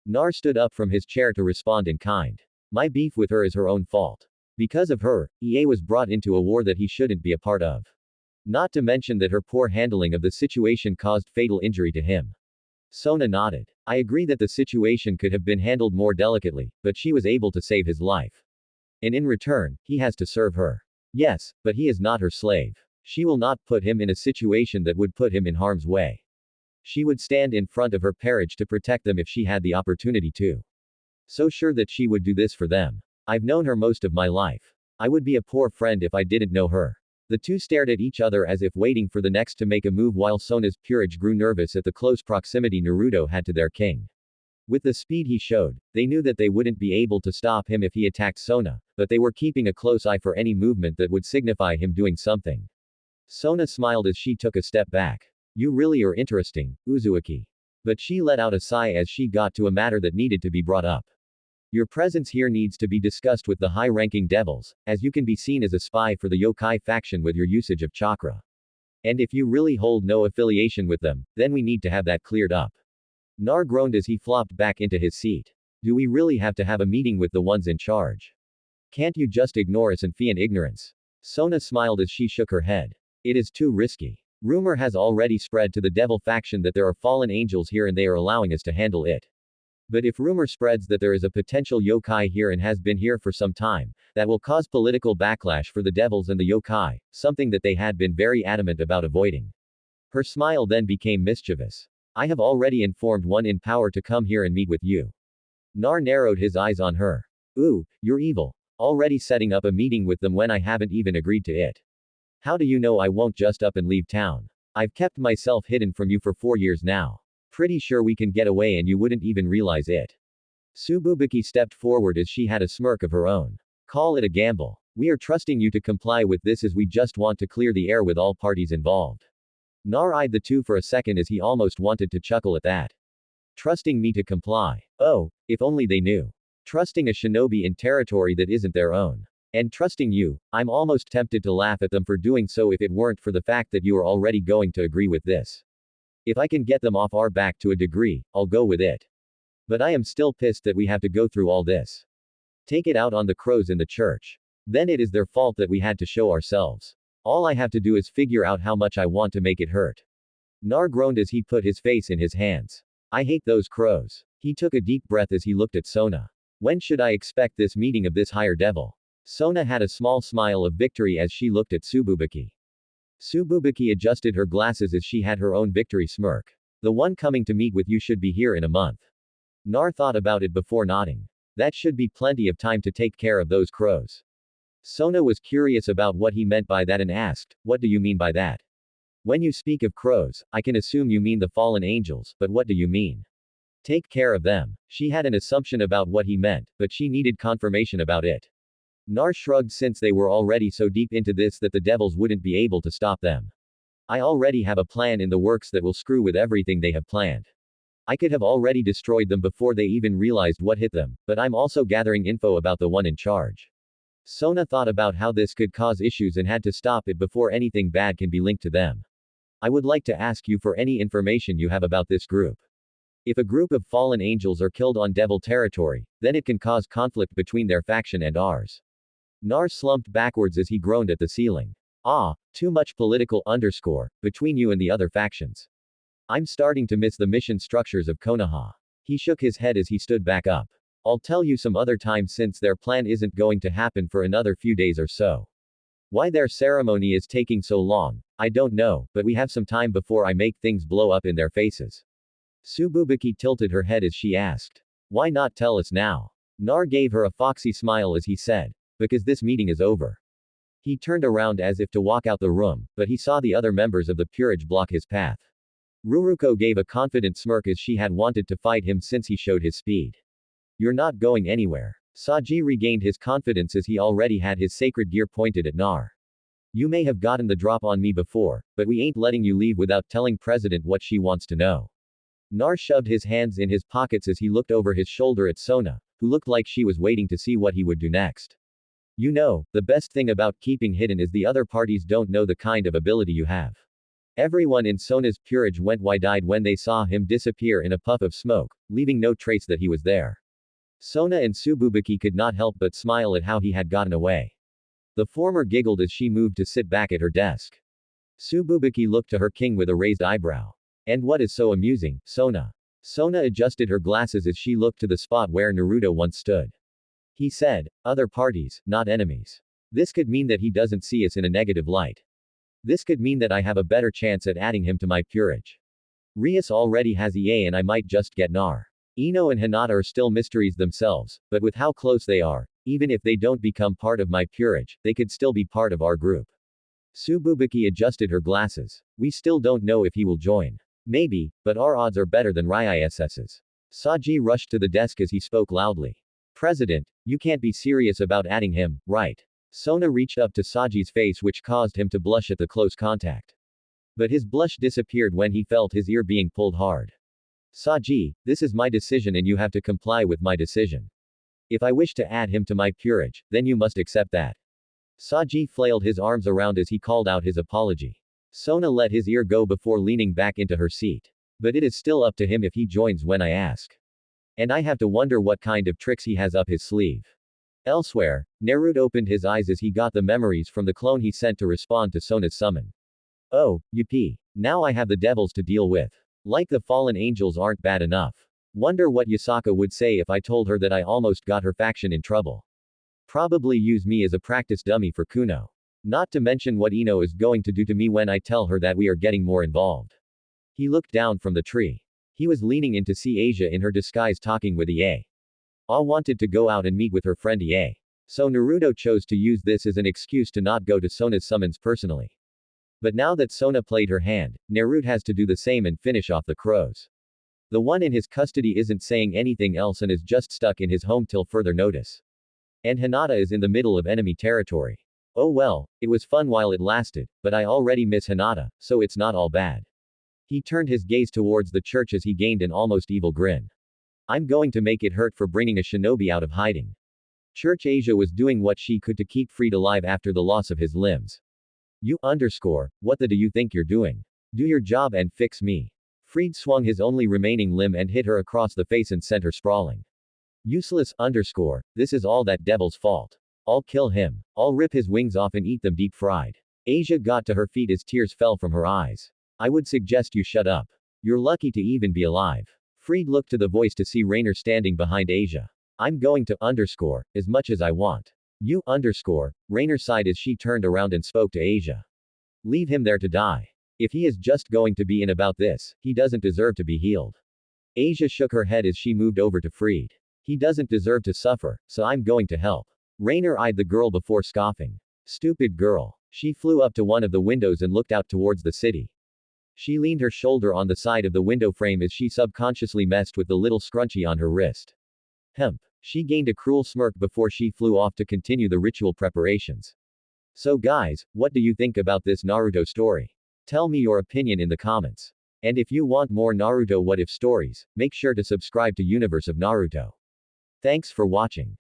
Nar stood up from his chair to respond in kind. My beef with her is her own fault. Because of her, EA was brought into a war that he shouldn't be a part of. Not to mention that her poor handling of the situation caused fatal injury to him. Sona nodded. I agree that the situation could have been handled more delicately, but she was able to save his life. And in return, he has to serve her. Yes, but he is not her slave. She will not put him in a situation that would put him in harm's way. She would stand in front of her Peerage to protect them if she had the opportunity to. So sure that she would do this for them. I've known her most of my life. I would be a poor friend if I didn't know her. The two stared at each other as if waiting for the next to make a move while Sona's peerage grew nervous at the close proximity Naruto had to their king. With the speed he showed, they knew that they wouldn't be able to stop him if he attacked Sona, but they were keeping a close eye for any movement that would signify him doing something. Sona smiled as she took a step back. You really are interesting, Uzumaki. But she let out a sigh as she got to a matter that needed to be brought up. Your presence here needs to be discussed with the high-ranking devils, as you can be seen as a spy for the yokai faction with your usage of chakra. And if you really hold no affiliation with them, then we need to have that cleared up. Nar groaned as he flopped back into his seat. Do we really have to have a meeting with the ones in charge? Can't you just ignore us and feign ignorance? Sona smiled as she shook her head. It is too risky. Rumor has already spread to the devil faction that there are fallen angels here and they are allowing us to handle it. But if rumor spreads that there is a potential yokai here and has been here for some time, that will cause political backlash for the devils and the yokai, something that they had been very adamant about avoiding. Her smile then became mischievous. I have already informed one in power to come here and meet with you. Nar narrowed his eyes on her. Ooh, you're evil. Already setting up a meeting with them when I haven't even agreed to it. How do you know I won't just up and leave town? I've kept myself hidden from you for 4 years now. Pretty sure we can get away and you wouldn't even realize it. Tsububaki stepped forward as she had a smirk of her own. Call it a gamble. We are trusting you to comply with this as we just want to clear the air with all parties involved. Nar eyed the two for a second as he almost wanted to chuckle at that. Trusting me to comply. Oh, if only they knew. Trusting a shinobi in territory that isn't their own. And trusting you, I'm almost tempted to laugh at them for doing so if it weren't for the fact that you are already going to agree with this. If I can get them off our back to a degree, I'll go with it. But I am still pissed that we have to go through all this. Take it out on the crows in the church. Then it is their fault that we had to show ourselves. All I have to do is figure out how much I want to make it hurt. Nar groaned as he put his face in his hands. I hate those crows. He took a deep breath as he looked at Sona. When should I expect this meeting of this higher devil? Sona had a small smile of victory as she looked at Tsububaki. Tsububaki adjusted her glasses as she had her own victory smirk. The one coming to meet with you should be here in a month. Nar thought about it before nodding. That should be plenty of time to take care of those crows. Sona was curious about what he meant by that and asked, what do you mean by that? When you speak of crows, I can assume you mean the fallen angels, but what do you mean? Take care of them. She had an assumption about what he meant, but she needed confirmation about it. Nar shrugged since they were already so deep into this that the devils wouldn't be able to stop them. I already have a plan in the works that will screw with everything they have planned. I could have already destroyed them before they even realized what hit them, but I'm also gathering info about the one in charge. Sona thought about how this could cause issues and had to stop it before anything bad can be linked to them. I would like to ask you for any information you have about this group. If a group of fallen angels are killed on devil territory, then it can cause conflict between their faction and ours. Nar slumped backwards as he groaned at the ceiling. Ah, too much political underscore between you and the other factions. I'm starting to miss the mission structures of Konoha. He shook his head as he stood back up. I'll tell you some other time since their plan isn't going to happen for another few days or so. Why their ceremony is taking so long, I don't know, but we have some time before I make things blow up in their faces. Tsububaki tilted her head as she asked. Why not tell us now? Nar gave her a foxy smile as he said. Because this meeting is over. He turned around as if to walk out the room, but he saw the other members of the peerage block his path. Ruruko gave a confident smirk as she had wanted to fight him since he showed his speed. You're not going anywhere. Saji regained his confidence as he already had his sacred gear pointed at Nar. You may have gotten the drop on me before, but we ain't letting you leave without telling President what she wants to know. Nar shoved his hands in his pockets as he looked over his shoulder at Sona, who looked like she was waiting to see what he would do next. You know, the best thing about keeping hidden is the other parties don't know the kind of ability you have. Everyone in Sona's peerage went wide-eyed when they saw him disappear in a puff of smoke, leaving no trace that he was there. Sona and Tsububaki could not help but smile at how he had gotten away. The former giggled as she moved to sit back at her desk. Tsububaki looked to her king with a raised eyebrow. And what is so amusing, Sona? Sona adjusted her glasses as she looked to the spot where Naruto once stood. He said, other parties, not enemies. This could mean that he doesn't see us in a negative light. This could mean that I have a better chance at adding him to my peerage. Rias already has EA and I might just get Nar. Ino and Hinata are still mysteries themselves, but with how close they are, Even if they don't become part of my peerage, they could still be part of our group. Sububuki adjusted her glasses. We still don't know if he will join. Maybe, but our odds are better than Rias's. Saji rushed to the desk as he spoke loudly. President, you can't be serious about adding him, right? Sona reached up to Saji's face, which caused him to blush at the close contact. But his blush disappeared when he felt his ear being pulled hard. Saji, this is my decision and you have to comply with my decision. If I wish to add him to my peerage, then you must accept that. Saji flailed his arms around as he called out his apology. Sona let his ear go before leaning back into her seat. But it is still up to him if he joins when I ask. And I have to wonder what kind of tricks he has up his sleeve. Elsewhere, Naruto opened his eyes as he got the memories from the clone he sent to respond to Sona's summon. Oh, yuppie. Now I have the devils to deal with. Like the fallen angels aren't bad enough. Wonder what Yasaka would say if I told her that I almost got her faction in trouble. Probably use me as a practice dummy for Kuno. Not to mention what Ino is going to do to me when I tell her that we are getting more involved. He looked down from the tree. He was leaning in to see Asia in her disguise talking with Ie. Ah wanted to go out and meet with her friend Ie. So Naruto chose to use this as an excuse to not go to Sona's summons personally. But now that Sona played her hand, Naruto has to do the same and finish off the crows. The one in his custody isn't saying anything else and is just stuck in his home till further notice. And Hinata is in the middle of enemy territory. Oh well, it was fun while it lasted, but I already miss Hinata, so it's not all bad. He turned his gaze towards the church as he gained an almost evil grin. I'm going to make it hurt for bringing a shinobi out of hiding. Church Asia was doing what she could to keep Fried alive after the loss of his limbs. What the do you think you're doing? Do your job and fix me. Fried swung his only remaining limb and hit her across the face and sent her sprawling. Useless, this is all that devil's fault. I'll kill him. I'll rip his wings off and eat them deep fried. Asia got to her feet as tears fell from her eyes. I would suggest you shut up. You're lucky to even be alive. Fried looked to the voice to see Rainer standing behind Asia. I'm going to as much as I want. Rainer sighed as she turned around and spoke to Asia. Leave him there to die. If he is just going to be in about this, he doesn't deserve to be healed. Asia shook her head as she moved over to Fried. He doesn't deserve to suffer, so I'm going to help. Rainer eyed the girl before scoffing. Stupid girl. She flew up to one of the windows and looked out towards the city. She leaned her shoulder on the side of the window frame as she subconsciously messed with the little scrunchie on her wrist. Hemp. She gained a cruel smirk before she flew off to continue the ritual preparations. So guys, what do you think about this Naruto story? Tell me your opinion in the comments. And if you want more Naruto what if stories, make sure to subscribe to Universe of Naruto. Thanks for watching.